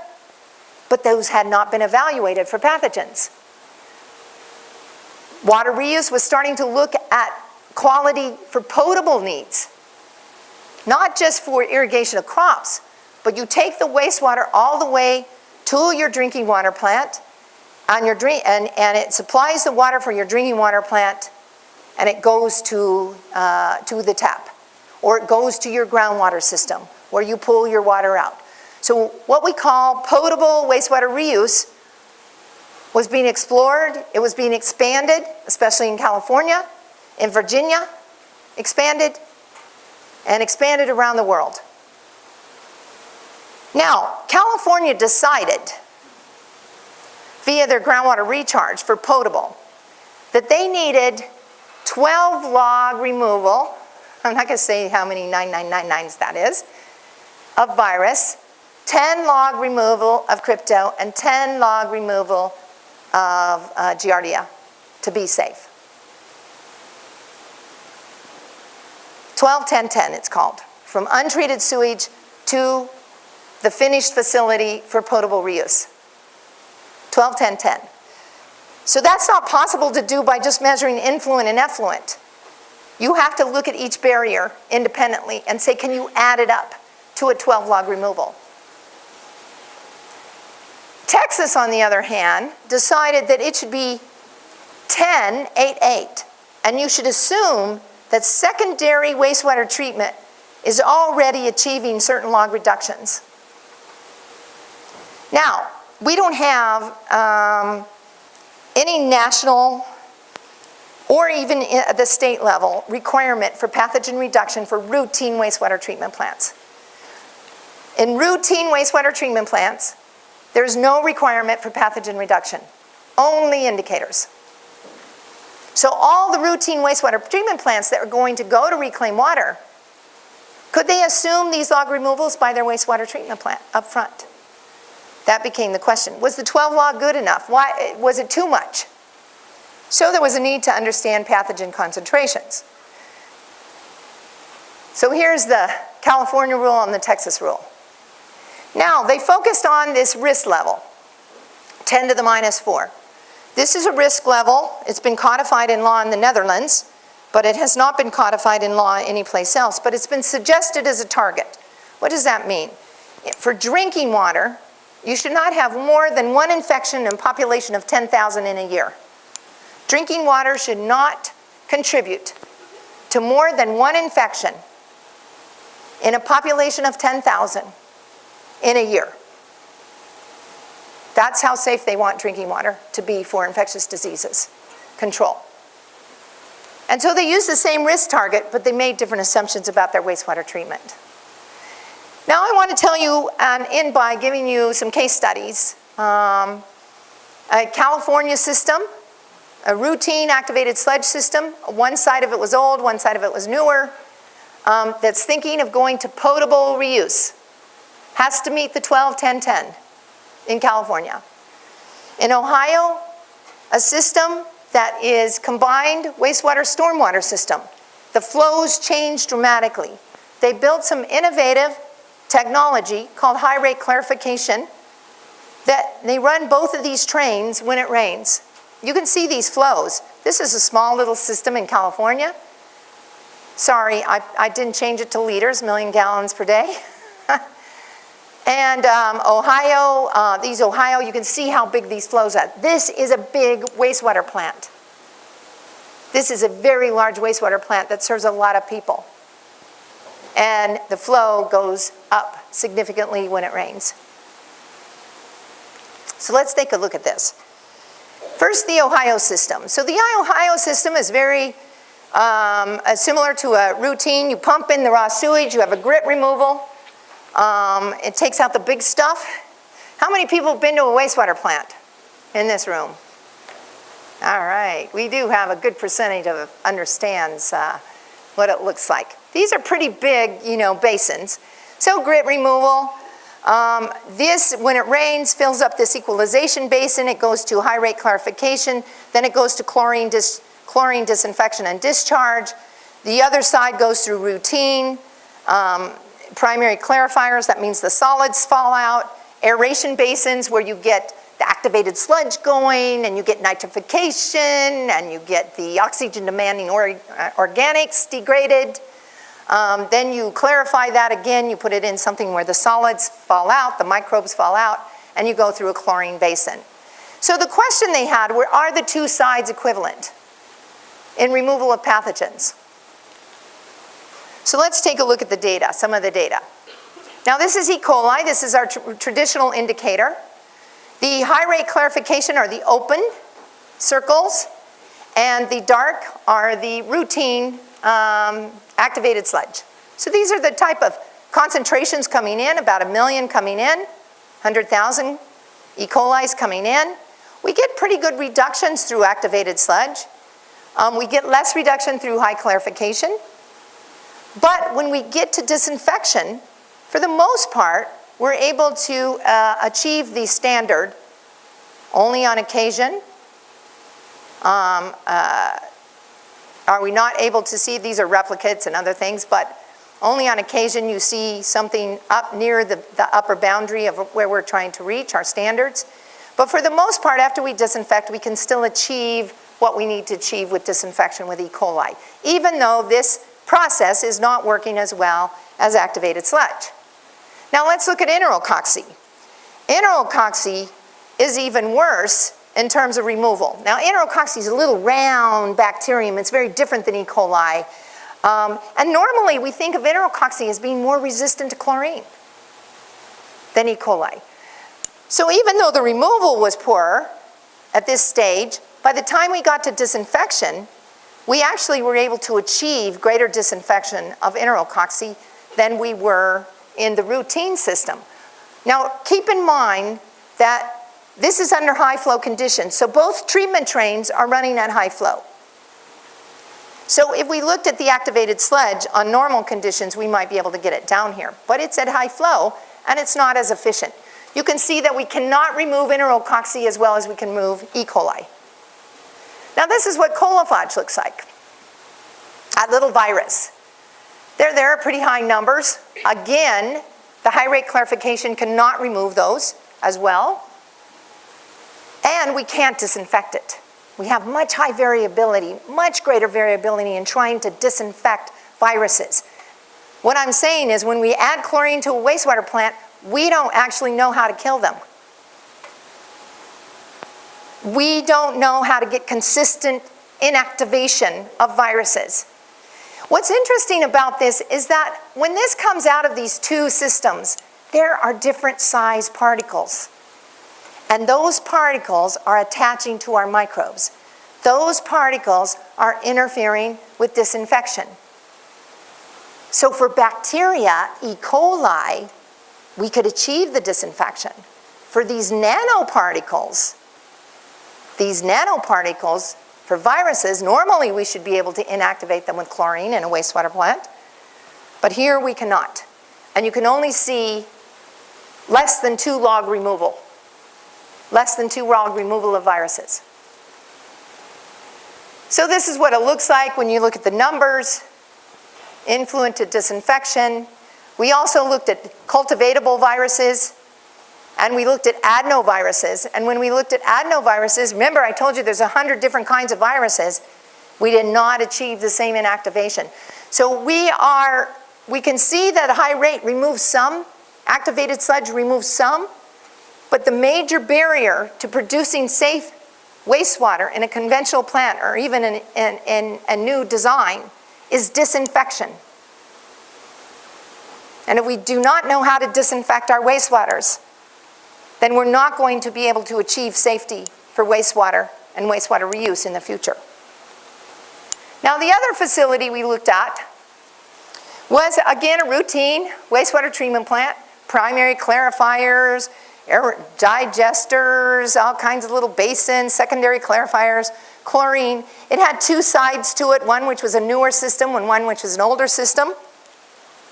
but those had not been evaluated for pathogens. Water reuse was starting to look at quality for potable needs, not just for irrigation of crops, but you take the wastewater all the way to your drinking water plant, and it supplies the water for your drinking water plant, and it goes to the tap, or it goes to your groundwater system, where you pull your water out. So what we call potable wastewater reuse was being explored, it was being expanded, especially in California, in Virginia, expanded, and expanded around the world. Now, California decided, via their groundwater recharge for potable, that they needed 12 log removal, I'm not going to say how many 9999s that is, of virus, 10 log removal of crypto, and 10 log removal of Giardia to be safe. 12-10-10 it's called, from untreated sewage to the finished facility for potable reuse. 12-10-10. So that's not possible to do by just measuring influent and effluent. You have to look at each barrier independently and say, can you add it up to a 12 log removal? Texas, on the other hand, decided that it should be 10-8-8, and you should assume that secondary wastewater treatment is already achieving certain log reductions. Now, we don't have any national or even at the state level requirement for pathogen reduction for routine wastewater treatment plants. In routine wastewater treatment plants, there's no requirement for pathogen reduction, only indicators. So all the routine wastewater treatment plants that are going to go to reclaim water, could they assume these log removals by their wastewater treatment plant up front? That became the question. Was the 12 log good enough? Why, was it too much? So there was a need to understand pathogen concentrations. So here's the California rule and the Texas rule. Now, they focused on this risk level, 10 to the minus 4. This is a risk level. It's been codified in law in the Netherlands, but it has not been codified in law anyplace else, but it's been suggested as a target. What does that mean? For drinking water, you should not have more than one infection in a population of 10,000 in a year. Drinking water should not contribute to more than one infection in a population of 10,000 in a year. That's how safe they want drinking water to be for infectious diseases control. And so they used the same risk target, but they made different assumptions about their wastewater treatment. Now I want to tell you, and end by giving you some case studies. A California system, a routine activated sludge system. One side of it was old, one side of it was newer. That's thinking of going to potable reuse. Has to meet the 12-10-10 in California. In Ohio, a system that is combined wastewater stormwater system. The flows change dramatically. They built some innovative technology called high rate clarification that they run both of these trains when it rains. You can see these flows. This is a small little system in California. Sorry, I didn't change it to liters, million gallons per day. And Ohio, you can see how big these flows are. This is a big wastewater plant. This is a very large wastewater plant that serves a lot of people. And the flow goes up significantly when it rains. So let's take a look at this. First, the Ohio system. So the Ohio system is very similar to a routine. You pump in the raw sewage, you have a grit removal. It takes out the big stuff. How many people have been to a wastewater plant in this room? All right, we do have a good percentage of understands what it looks like. These are pretty big, basins. So grit removal. This, when it rains, fills up this equalization basin. It goes to high rate clarification. Then it goes to chlorine disinfection and discharge. The other side goes through routine, primary clarifiers, that means the solids fall out, aeration basins where you get the activated sludge going and you get nitrification and you get the oxygen demanding organics degraded. Then you clarify that again, you put it in something where the solids fall out, the microbes fall out, and you go through a chlorine basin. So the question they had were, are the two sides equivalent in removal of pathogens? So let's take a look at the data, some of the data. Now this is E. coli, this is our traditional indicator. The high rate clarification are the open circles, and the dark are the routine activated sludge. So these are the type of concentrations coming in, about 1 million coming in, 100,000 E. coli's coming in. We get pretty good reductions through activated sludge. We get less reduction through high clarification. But when we get to disinfection, for the most part, we're able to achieve the standard only on occasion. Are we not able to see, these are replicates and other things, but only on occasion you see something up near the upper boundary of where we're trying to reach, our standards. But for the most part, after we disinfect, we can still achieve what we need to achieve with disinfection with E. coli, even though this process is not working as well as activated sludge. Now let's look at enterococci. Enterococci is even worse in terms of removal. Now enterococci is a little round bacterium. It's very different than E. coli. And normally we think of enterococci as being more resistant to chlorine than E. coli. So even though the removal was poorer at this stage, by the time we got to disinfection, we actually were able to achieve greater disinfection of enterococci than we were in the routine system. Now, keep in mind that this is under high flow conditions, so both treatment trains are running at high flow. So if we looked at the activated sludge on normal conditions, we might be able to get it down here, but it's at high flow and it's not as efficient. You can see that we cannot remove enterococci as well as we can remove E. coli. Now this is what colophage looks like, that little virus. They're there at pretty high numbers. Again, the high rate clarification cannot remove those as well. And we can't disinfect it. We have much high variability, much greater variability in trying to disinfect viruses. What I'm saying is when we add chlorine to a wastewater plant, we don't actually know how to kill them. We don't know how to get consistent inactivation of viruses. What's interesting about this is that when this comes out of these two systems, there are different size particles. And those particles are attaching to our microbes. Those particles are interfering with disinfection. So for bacteria, E. coli, we could achieve the disinfection. For these nanoparticles for viruses, normally we should be able to inactivate them with chlorine in a wastewater plant, but here we cannot. And you can only see less than 2 log removal. Less than 2 log removal of viruses. So this is what it looks like when you look at the numbers, influent to disinfection. We also looked at cultivatable viruses, and we looked at adenoviruses. And when we looked at adenoviruses, remember I told you there's 100 different kinds of viruses, we did not achieve the same inactivation. So we can see that a high rate removes some, activated sludge removes some, but the major barrier to producing safe wastewater in a conventional plant or even in a new design is disinfection. And if we do not know how to disinfect our wastewaters, then we're not going to be able to achieve safety for wastewater and wastewater reuse in the future. Now the other facility we looked at was again a routine wastewater treatment plant, primary clarifiers, digesters, all kinds of little basins, secondary clarifiers, chlorine. It had 2 sides to it, one which was a newer system and one which was an older system.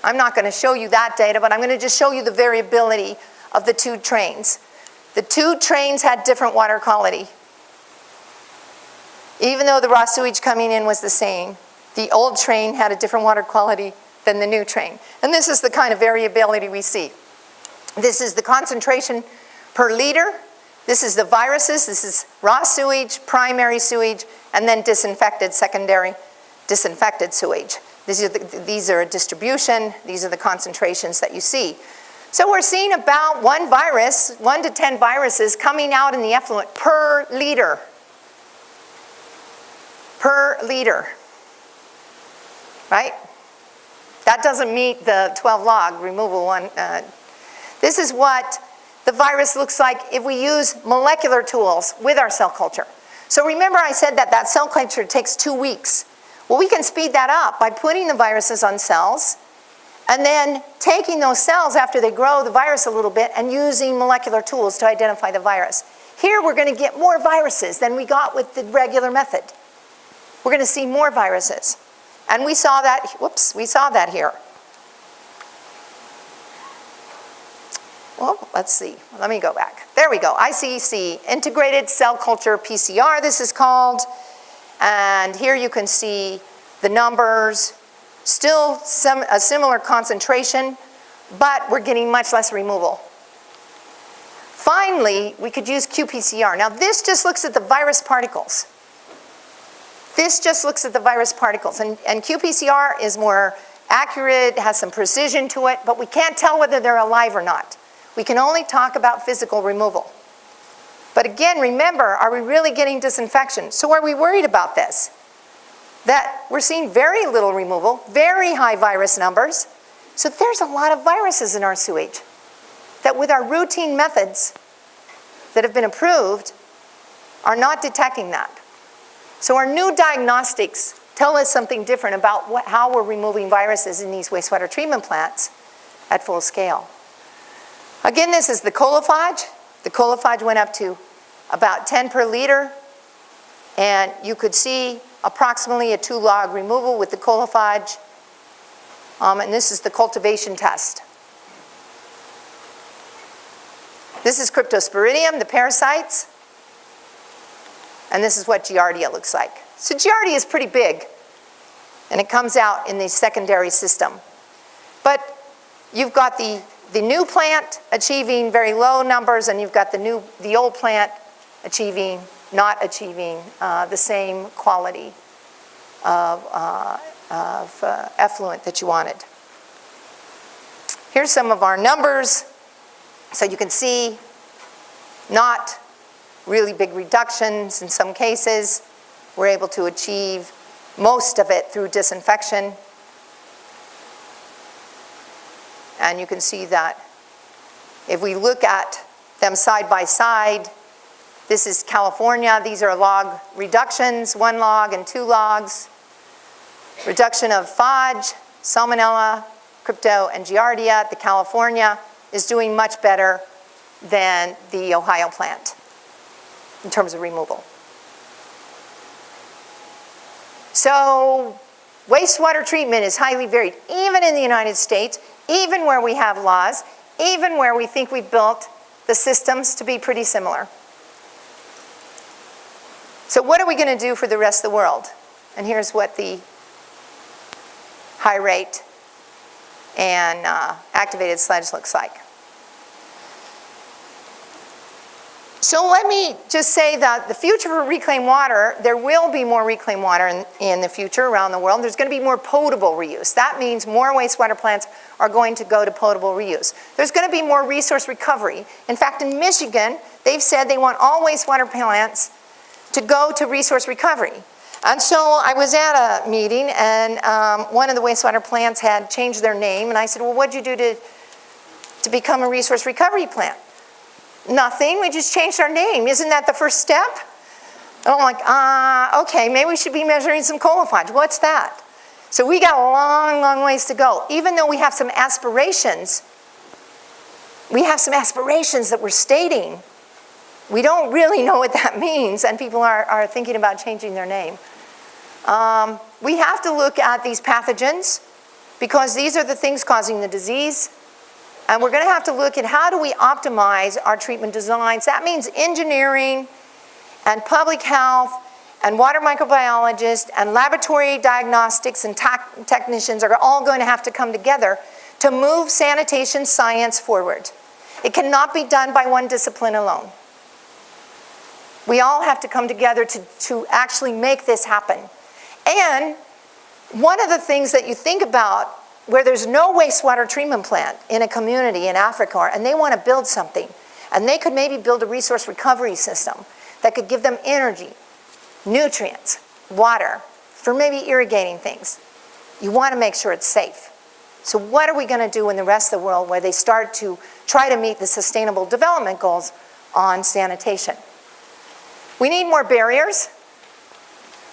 I'm not going to show you that data, but I'm going to just show you the variability of the 2 trains. The 2 trains had different water quality. Even though the raw sewage coming in was the same, the old train had a different water quality than the new train. And this is the kind of variability we see. This is the concentration per liter. This is the viruses. This is raw sewage, primary sewage, and then disinfected, secondary disinfected sewage. These are a distribution. These are the concentrations that you see. So we're seeing about 1 to 10 viruses coming out in the effluent per liter. Per liter. Right? That doesn't meet the 12 log removal one. This is what the virus looks like if we use molecular tools with our cell culture. So remember I said that cell culture takes 2 weeks. Well, we can speed that up by putting the viruses on cells and then taking those cells after they grow the virus a little bit and using molecular tools to identify the virus. Here we're going to get more viruses than we got with the regular method. We're going to see more viruses. And we saw that, whoops, we saw that here. Well, let's see, let me go back. There we go, ICC, Integrated Cell Culture PCR, this is called. And here you can see the numbers, still a similar concentration, but we're getting much less removal. Finally, we could use qPCR. Now this just looks at the virus particles. This just looks at the virus particles, and qPCR is more accurate, has some precision to it, but we can't tell whether they're alive or not. We can only talk about physical removal. But again, remember, are we really getting disinfection? So are we worried about this? That we're seeing very little removal, very high virus numbers. So there's a lot of viruses in our sewage that with our routine methods that have been approved are not detecting that. So our new diagnostics tell us something different about how we're removing viruses in these wastewater treatment plants at full scale. Again, this is the colophage. The colophage went up to about 10 per liter, and you could see approximately a 2 log removal with the colophage. And this is the cultivation test. This is Cryptosporidium, the parasites. And this is what Giardia looks like. So Giardia is pretty big, and it comes out in the secondary system. But you've got the new plant achieving very low numbers, and you've got the old plant not achieving the same quality of effluent that you wanted. Here's some of our numbers. So you can see not really big reductions in some cases. We're able to achieve most of it through disinfection. And you can see that if we look at them side by side, this is California. These are log reductions, 1 log and 2 logs. Reduction of phage, Salmonella, Crypto, and Giardia. The California is doing much better than the Ohio plant in terms of removal. So wastewater treatment is highly varied, even in the United States, even where we have laws, even where we think we've built the systems to be pretty similar. So what are we going to do for the rest of the world? And here's what the high rate and activated sludge looks like. So let me just say that the future for reclaimed water, there will be more reclaimed water in the future around the world. There's going to be more potable reuse. That means more wastewater plants are going to go to potable reuse. There's going to be more resource recovery. In fact, in Michigan, they've said they want all wastewater plants to go to resource recovery. And so I was at a meeting, and one of the wastewater plants had changed their name, and I said, well, what'd you do to become a resource recovery plant? Nothing, we just changed our name. Isn't that the first step? And I'm like, okay, maybe we should be measuring some colophage. What's that? So we got a long, long ways to go. Even though we have some aspirations, that we're stating, we don't really know what that means, and people are thinking about changing their name. We have to look at these pathogens, because these are the things causing the disease. And we're going to have to look at how do we optimize our treatment designs. That means engineering and public health and water microbiologists and laboratory diagnostics and technicians are all going to have to come together to move sanitation science forward. It cannot be done by one discipline alone. We all have to come together to actually make this happen. And one of the things that you think about where there's no wastewater treatment plant in a community in Africa, and they want to build something, and they could maybe build a resource recovery system that could give them energy, nutrients, water, for maybe irrigating things. You want to make sure it's safe. So what are we going to do in the rest of the world where they start to try to meet the Sustainable Development Goals on sanitation? We need more barriers,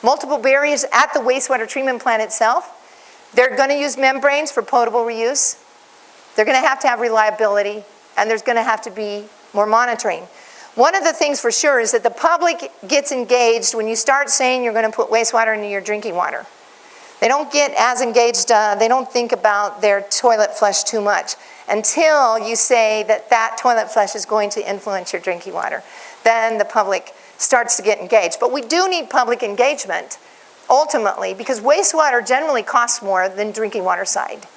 multiple barriers at the wastewater treatment plant itself. They're going to use membranes for potable reuse. They're going to have reliability, and there's going to have to be more monitoring. One of the things for sure is that the public gets engaged when you start saying you're going to put wastewater into your drinking water. They don't get as engaged, they don't think about their toilet flush too much until you say that that toilet flush is going to influence your drinking water. Then the public starts to get engaged. But we do need public engagement, ultimately, because wastewater generally costs more than drinking water side.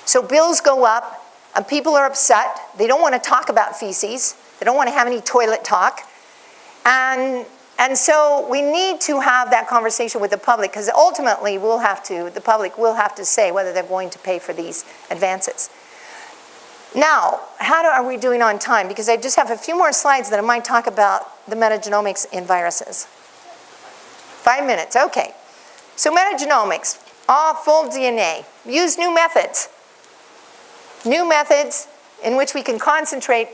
So bills go up, and people are upset. They don't want to talk about feces. They don't want to have any toilet talk. And so we need to have that conversation with the public, because ultimately the public will have to say whether they're going to pay for these advances. Now, how are we doing on time? Because I just have a few more slides that I might talk about the metagenomics in viruses. 5 minutes, okay. So metagenomics, all full DNA. Use new methods. New methods in which we can concentrate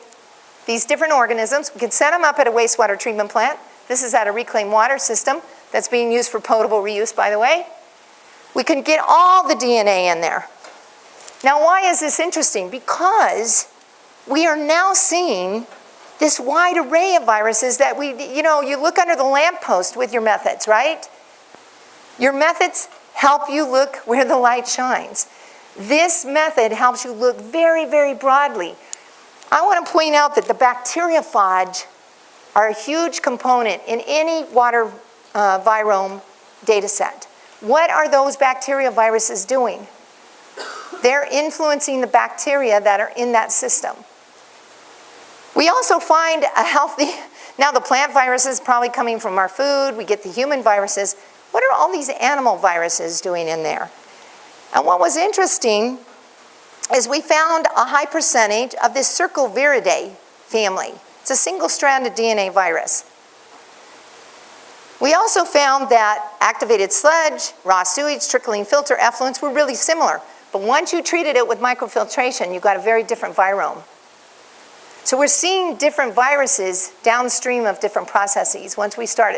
these different organisms. We can set them up at a wastewater treatment plant. This is at a reclaimed water system that's being used for potable reuse, by the way. We can get all the DNA in there. Now, why is this interesting? Because we are now seeing this wide array of viruses that you look under the lamppost with your methods, right? Your methods help you look where the light shines. This method helps you look very, very broadly. I want to point out that the bacteriophage are a huge component in any water virome data set. What are those bacterioviruses doing? They're influencing the bacteria that are in that system. We also find a healthy, now the plant viruses probably coming from our food, we get the human viruses. What are all these animal viruses doing in there? And what was interesting is we found a high percentage of this Cercoviridae family. It's a single-stranded DNA virus. We also found that activated sludge, raw sewage, trickling filter effluents were really similar. But once you treated it with microfiltration, you got a very different virome. So we're seeing different viruses downstream of different processes once we start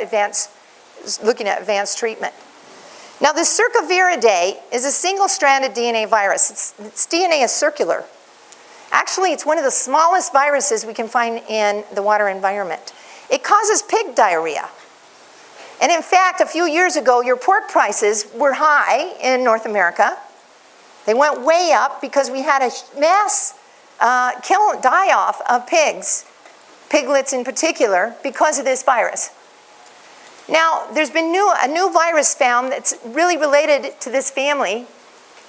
looking at advanced treatment. Now, the Cercoviridae is a single-stranded DNA virus. Its DNA is circular. Actually, it's one of the smallest viruses we can find in the water environment. It causes pig diarrhea. And in fact, a few years ago, your pork prices were high in North America. They went way up because we had a mass die-off of pigs, piglets in particular, because of this virus. Now, there's been a new virus found that's really related to this family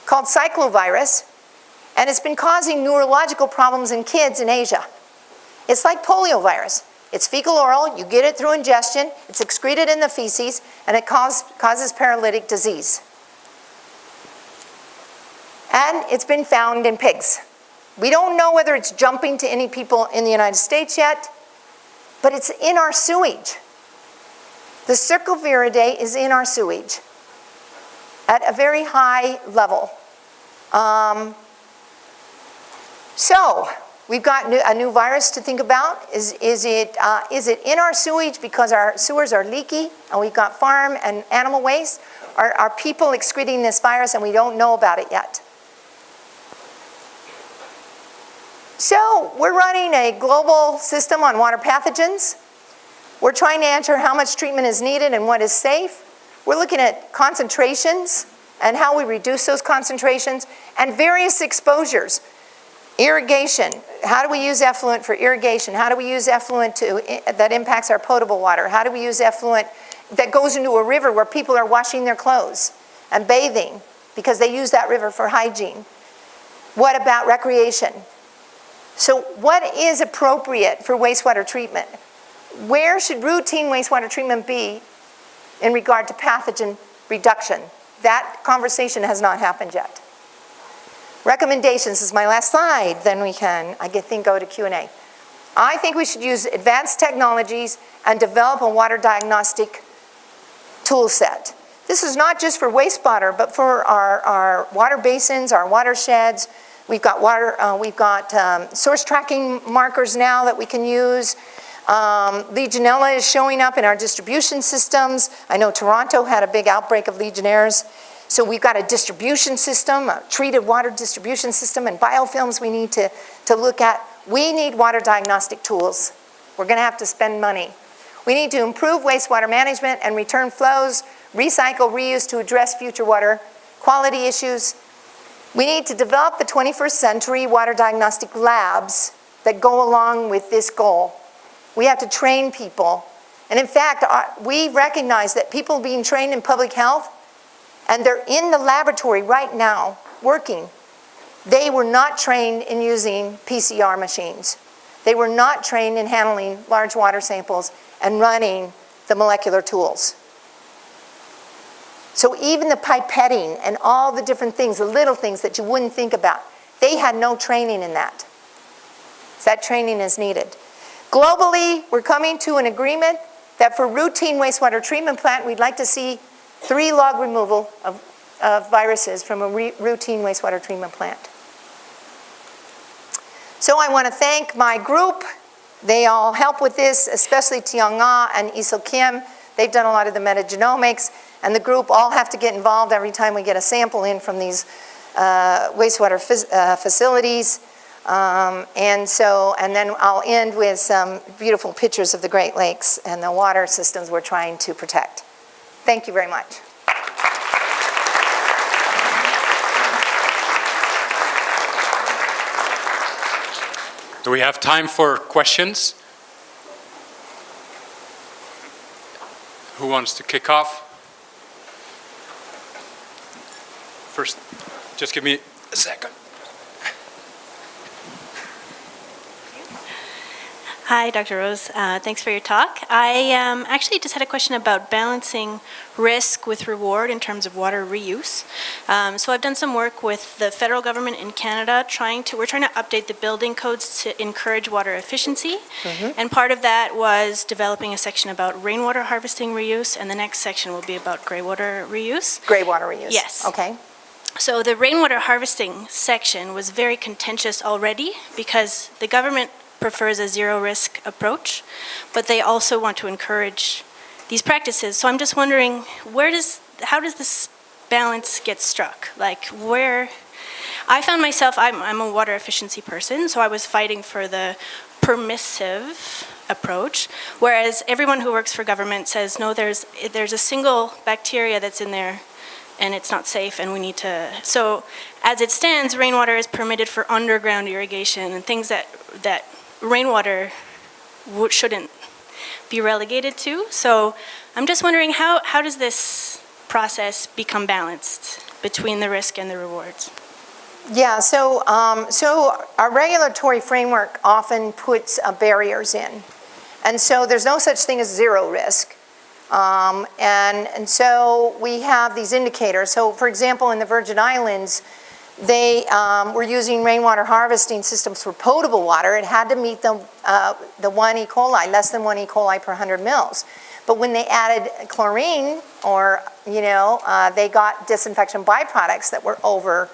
called cyclovirus, and it's been causing neurological problems in kids in Asia. It's like poliovirus. It's fecal-oral, you get it through ingestion, it's excreted in the feces, and it causes paralytic disease. And it's been found in pigs. We don't know whether it's jumping to any people in the United States yet, but it's in our sewage. The Cercoviridae is in our sewage at a very high level. So we've got a new virus to think about. Is it in our sewage because our sewers are leaky and we've got farm and animal waste? Are people excreting this virus and we don't know about it yet? So we're running a global system on water pathogens. We're trying to answer how much treatment is needed and what is safe. We're looking at concentrations and how we reduce those concentrations and various exposures. Irrigation, how do we use effluent for irrigation? How do we use effluent that impacts our potable water? How do we use effluent that goes into a river where people are washing their clothes and bathing because they use that river for hygiene? What about recreation? So what is appropriate for wastewater treatment? Where should routine wastewater treatment be in regard to pathogen reduction? That conversation has not happened yet. Recommendations is my last slide, then we can, I think, go to Q&A. I think we should use advanced technologies and develop a water diagnostic tool set. This is not just for wastewater, but for our water basins, our watersheds. We've got source tracking markers now that we can use. Legionella is showing up in our distribution systems. I know Toronto had a big outbreak of Legionnaires. So we've got a distribution system, a treated water distribution system, and biofilms we need to look at. We need water diagnostic tools. We're going to have to spend money. We need to improve wastewater management and return flows, recycle, reuse to address future water quality issues. We need to develop the 21st century water diagnostic labs that go along with this goal. We have to train people. And in fact, we recognize that people being trained in public health, and they're in the laboratory right now working, they were not trained in using PCR machines. They were not trained in handling large water samples and running the molecular tools. So even the pipetting and all the different things, the little things that you wouldn't think about, they had no training in that. So that training is needed. Globally, we're coming to an agreement that for routine wastewater treatment plant, we'd like to see 3 log removal of viruses from a routine wastewater treatment plant. So I want to thank my group. They all help with this, especially Tiang Nga and Isel Kim. They've done a lot of the metagenomics, and the group all have to get involved every time we get a sample in from these wastewater facilities. And then I'll end with some beautiful pictures of the Great Lakes and the water systems we're trying to protect. Thank you very much. Do we have time for questions? Who wants to kick off? First, just give me a second. Hi, Dr. Rose. Thanks for your talk. I actually just had a question about balancing risk with reward in terms of water reuse. So I've done some work with the federal government in Canada. We're trying to update the building codes to encourage water efficiency. Mm-hmm. And part of that was developing a section about rainwater harvesting reuse, and the next section will be about greywater reuse. Greywater reuse. Yes. Okay. So the rainwater harvesting section was very contentious already because the government prefers a zero-risk approach, but they also want to encourage these practices. So I'm just wondering, how does this balance get struck? Like I found myself, I'm a water efficiency person, so I was fighting for the permissive approach, whereas everyone who works for government says, no, there's a single bacteria that's in there and it's not safe, and we need to. So as it stands, rainwater is permitted for underground irrigation and things that rainwater shouldn't be relegated to. So I'm just wondering, how does this process become balanced between the risk and the rewards? Yeah, so our regulatory framework often puts barriers in. And so there's no such thing as zero risk. And so we have these indicators. So for example, in the Virgin Islands, they were using rainwater harvesting systems for potable water. It had to meet the 1 E. coli, less than 1 E. coli per 100 mils. But when they added chlorine, they got disinfection byproducts that were over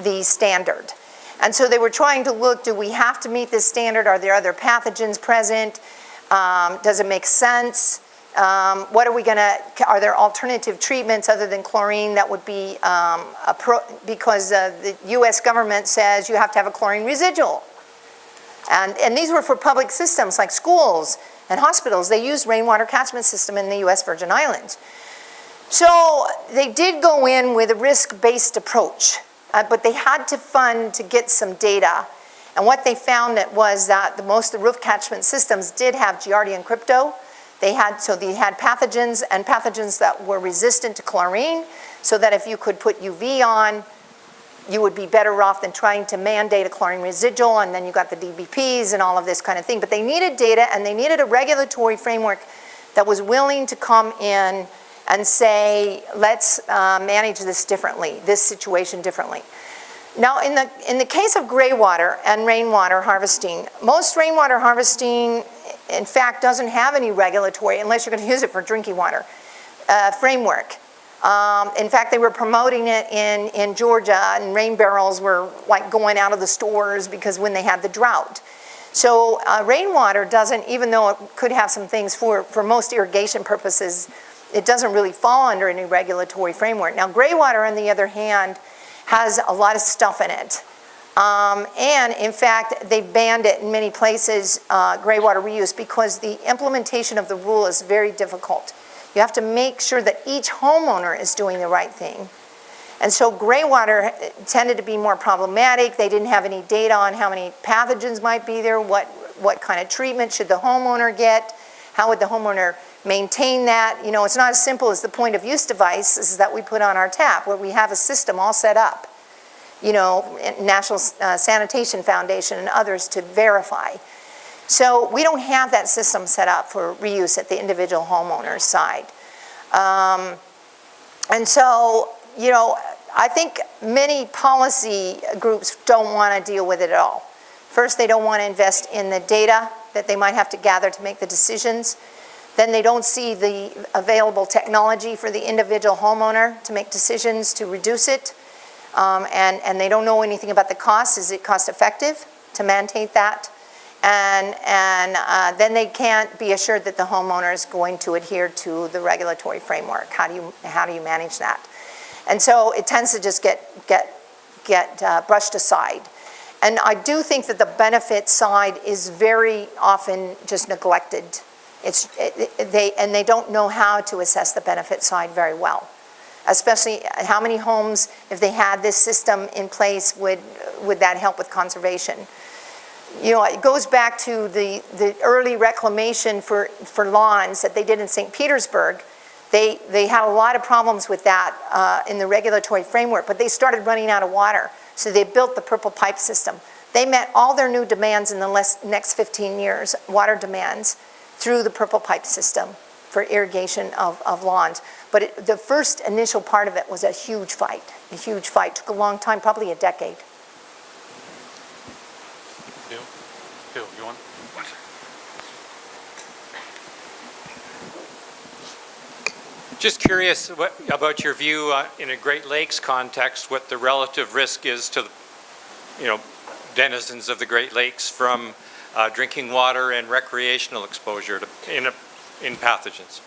the standard. And so they were trying to look, do we have to meet this standard? Are there other pathogens present? Does it make sense? Are there alternative treatments other than chlorine that would be, because the US government says you have to have a chlorine residual. And these were for public systems like schools and hospitals. They used rainwater catchment system in the US Virgin Islands. So they did go in with a risk-based approach, but they had to fund to get some data. And what they found was that most of the roof catchment systems did have Giardia and Crypto. They had pathogens and pathogens that were resistant to chlorine, so that if you could put UV on, you would be better off than trying to mandate a chlorine residual, and then you got the DBPs and all of this kind of thing. But they needed data, and they needed a regulatory framework that was willing to come in and say, let's manage this differently, this situation differently. Now, in the case of gray water and rainwater harvesting, most rainwater harvesting, in fact, doesn't have any regulatory, unless you're going to use it for drinking water, framework. In fact, they were promoting it in Georgia, and rain barrels were like going out of the stores because when they had the drought. So rainwater doesn't, even though it could have some things for most irrigation purposes, it doesn't really fall under any regulatory framework. Now, gray water, on the other hand, has a lot of stuff in it. And in fact, they banned it in many places, gray water reuse, because the implementation of the rule is very difficult. You have to make sure that each homeowner is doing the right thing. And so gray water tended to be more problematic. They didn't have any data on how many pathogens might be there, what kind of treatment should the homeowner get, how would the homeowner maintain that. You know, it's not as simple as the point of use devices that we put on our tap, where we have a system all set up, you know, National Sanitation Foundation and others to verify. So we don't have that system set up for reuse at the individual homeowner's side. And so, you know, I think many policy groups don't want to deal with it at all. First, they don't want to invest in the data that they might have to gather to make the decisions. Then they don't see the available technology for the individual homeowner to make decisions to reduce it. And they don't know anything about the cost. Is it cost effective to maintain that? And then they can't be assured that the homeowner is going to adhere to the regulatory framework. How do you manage that? And so it tends to just get brushed aside. And I do think that the benefit side is very often just neglected. They don't know how to assess the benefit side very well. Especially how many homes, if they had this system in place, would that help with conservation? You know, it goes back to the early reclamation for lawns that they did in St. Petersburg. They had a lot of problems with that in the regulatory framework, but they started running out of water. So they built the purple pipe system. They met all their new demands in the next 15 years, water demands, through the purple pipe system for irrigation of lawns. But the first initial part of it was a huge fight. A huge fight. Took a long time, probably a decade. Bill, you want? Just curious about your view in a Great Lakes context, what the relative risk is to, you know, denizens of the Great Lakes from drinking water and recreational exposure in pathogens.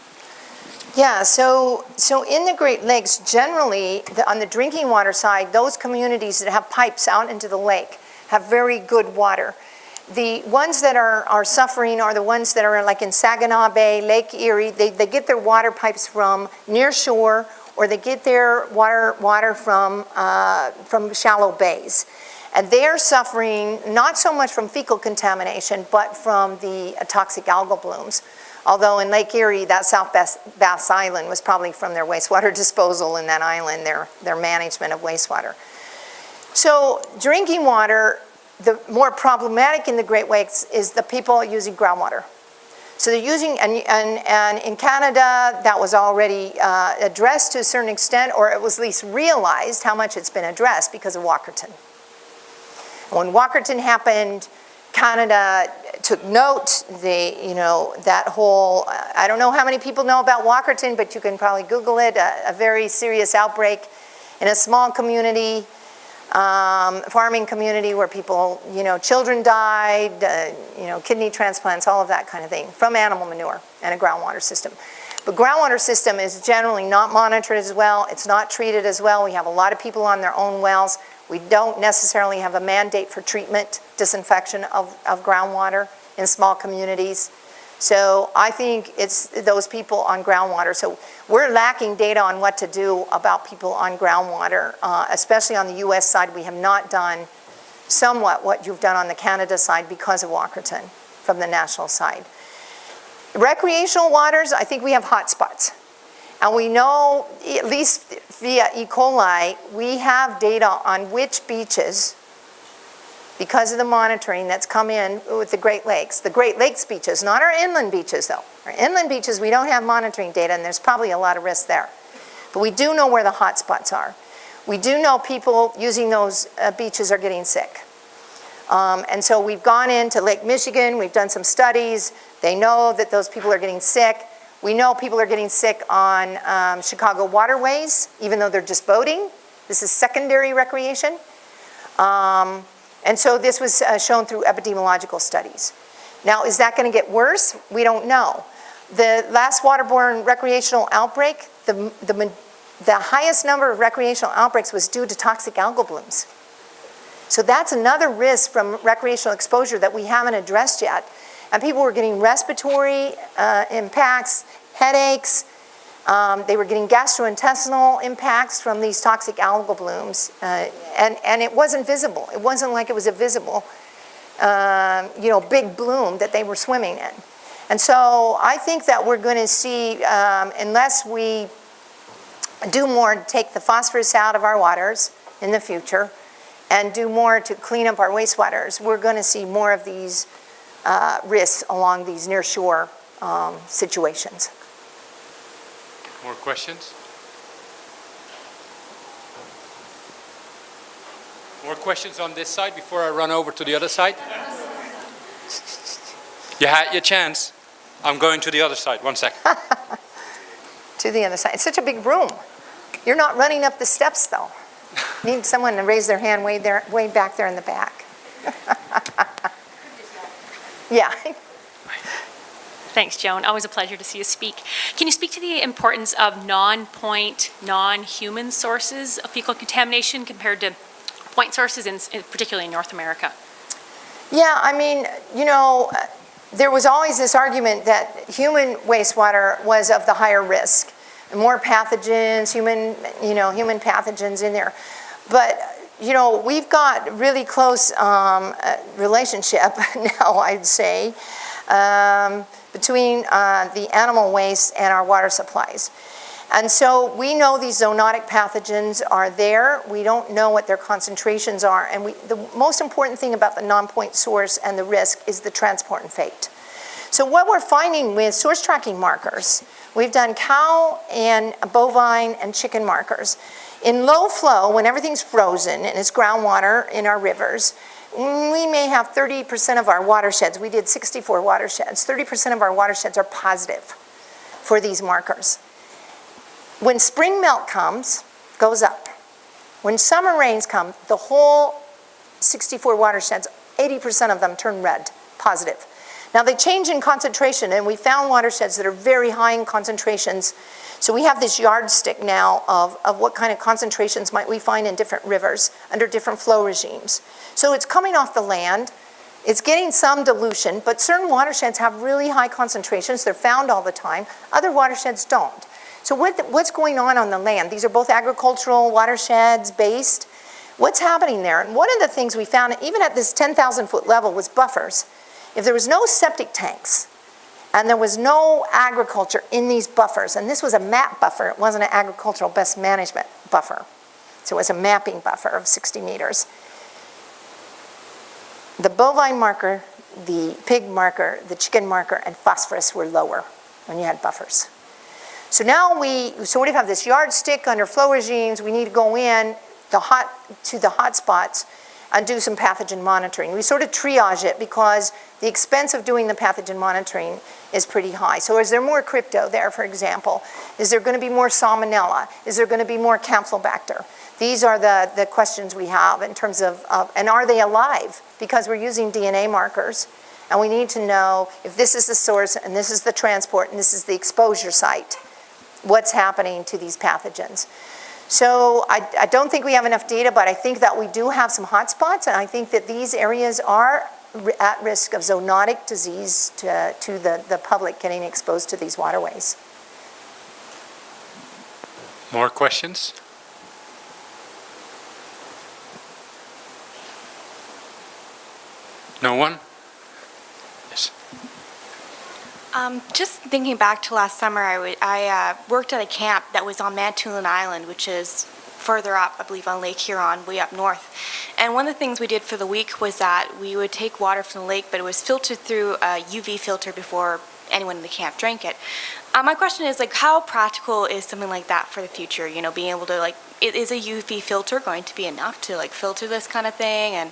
Yeah, so in the Great Lakes, generally, on the drinking water side, those communities that have pipes out into the lake have very good water. The ones that are suffering are the ones that are like in Saginaw Bay, Lake Erie. They get their water pipes from near shore, or they get their water from shallow bays. And they're suffering not so much from fecal contamination, but from the toxic algal blooms. Although in Lake Erie, that South Bass Island was probably from their wastewater disposal in that island, their management of wastewater. So drinking water, the more problematic in the Great Lakes is the people using groundwater. So they're using, and in Canada, that was already addressed to a certain extent, or it was at least realized how much it's been addressed because of Walkerton. When Walkerton happened, Canada took note. That whole, I don't know how many people know about Walkerton, but you can probably Google it, a very serious outbreak in a small community, farming community where people, children died, kidney transplants, all of that kind of thing from animal manure and a groundwater system. But groundwater system is generally not monitored as well. It's not treated as well. We have a lot of people on their own wells. We don't necessarily have a mandate for treatment, disinfection of groundwater in small communities. So I think it's those people on groundwater. So we're lacking data on what to do about people on groundwater, especially on the US side. We have not done somewhat what you've done on the Canada side because of Walkerton from the national side. Recreational waters, I think we have hot spots. And we know, at least via ECOLI, we have data on which beaches, because of the monitoring that's come in with the Great Lakes beaches, not our inland beaches though. Our inland beaches, we don't have monitoring data, and there's probably a lot of risk there. But we do know where the hot spots are. We do know people using those beaches are getting sick. And so we've gone into Lake Michigan, we've done some studies. They know that those people are getting sick. We know people are getting sick on Chicago waterways, even though they're just boating. This is secondary recreation. And so this was shown through epidemiological studies. Now, is that going to get worse? We don't know. The last waterborne recreational outbreak, the highest number of recreational outbreaks was due to toxic algal blooms. So that's another risk from recreational exposure that we haven't addressed yet. And people were getting respiratory impacts, headaches. They were getting gastrointestinal impacts from these toxic algal blooms. And it wasn't visible. It wasn't like it was a visible, big bloom that they were swimming in. And so I think that we're going to see, unless we do more to take the phosphorus out of our waters in the future and do more to clean up our wastewaters, we're going to see more of these risks along these near shore situations. More questions? More questions on this side before I run over to the other side? You had your chance. I'm going to the other side. 1 second. To the other side. It's such a big room. You're not running up the steps, though. Need someone to raise their hand way back there in the back. Yeah. Thanks, Joan. Always a pleasure to see you speak. Can you speak to the importance of non-point, non-human sources of fecal contamination compared to point sources, particularly in North America? Yeah, I mean, there was always this argument that human wastewater was of the higher risk, and more pathogens, human pathogens in there. But, we've got really close relationship now, I'd say, between the animal waste and our water supplies. And so we know these zoonotic pathogens are there. We don't know what their concentrations are. And the most important thing about the non-point source and the risk is the transport and fate. So what we're finding with source tracking markers, we've done cow and bovine and chicken markers. In low flow, when everything's frozen and it's groundwater in our rivers, we may have 30% of our watersheds. We did 64 watersheds. 30% of our watersheds are positive for these markers. When spring melt goes up. When summer rains come, the whole 64 watersheds, 80% of them turn red, positive. Now they change in concentration, and we found watersheds that are very high in concentrations. So we have this yardstick now of what kind of concentrations might we find in different rivers under different flow regimes. So it's coming off the land, it's getting some dilution, but certain watersheds have really high concentrations. They're found all the time. Other watersheds don't. So what's going on the land? These are both agricultural watersheds based. What's happening there? And one of the things we found, even at this 10,000 foot level, was buffers. If there was no septic tanks and there was no agriculture in these buffers, and this was a map buffer, it wasn't an agricultural best management buffer. So it was a mapping buffer of 60 meters. The bovine marker, the pig marker, the chicken marker, and phosphorus were lower when you had buffers. So now we sort of have this yardstick under flow regimes. We need to go in to the hot spots and do some pathogen monitoring. We sort of triage it because the expense of doing the pathogen monitoring is pretty high. So is there more crypto there, for example? Is there going to be more salmonella? Is there going to be more campylobacter? These are the questions we have in terms of, and are they alive? Because we're using DNA markers, and we need to know if this is the source, and this is the transport, and this is the exposure site, what's happening to these pathogens. So I don't think we have enough data, but I think that we do have some hot spots, and I think that these areas are at risk of zoonotic disease to the public getting exposed to these waterways. More questions? No one? Yes. Just thinking back to last summer, I worked at a camp that was on Nowlin Island, which is further up, I believe, on Lake Huron, way up north. And one of the things we did for the week was that we would take water from the lake, but it was filtered through a UV filter before anyone in the camp drank it. My question is, like, how practical is something like that for the future? You know, being able to, like, is a UV filter going to be enough to, like, filter this kind of thing? And,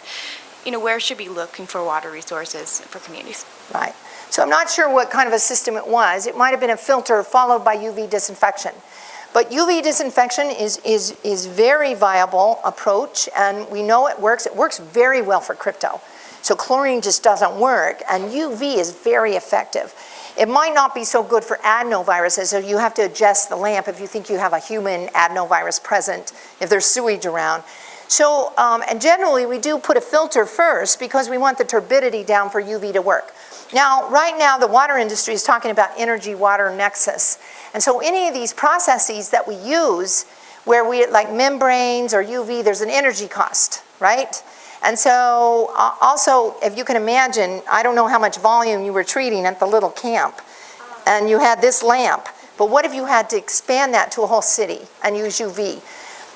you know, where should we be looking for water resources for communities? Right. So I'm not sure what kind of a system it was. It might have been a filter followed by UV disinfection. But UV disinfection is very viable approach, and we know it works. It works very well for crypto. So chlorine just doesn't work, and UV is very effective. It might not be so good for adenoviruses, so you have to adjust the lamp if you think you have a human adenovirus present, if there's sewage around. So, and generally we do put a filter first because we want the turbidity down for UV to work. Now, right now, the water industry is talking about energy-water nexus. And so any of these processes that we use, where we, like membranes or UV, there's an energy cost, right? And so also, if you can imagine, I don't know how much volume you were treating at the little camp, and you had this lamp, but what if you had to expand that to a whole city and use UV?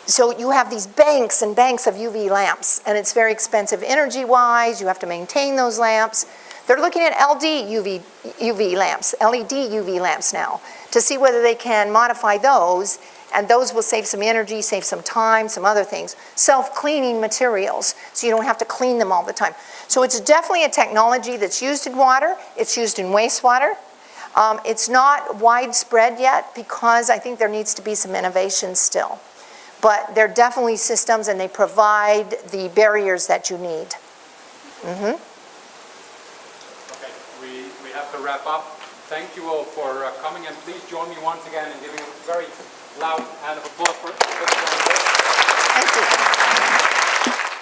So you have these banks and banks of UV lamps, and it's very expensive energy-wise. You have to maintain those lamps. They're looking at LED UV lamps now, to see whether they can modify those, and those will save some energy, save some time, some other things. Self-cleaning materials, so you don't have to clean them all the time. So it's definitely a technology that's used in water. It's used in wastewater. It's not widespread yet because I think there needs to be some innovation still. But they're definitely systems, and they provide the barriers that you need. Mm-hmm. We have to wrap up. Thank you all for coming, and please join me once again in giving a very loud hand of applause for Thank you.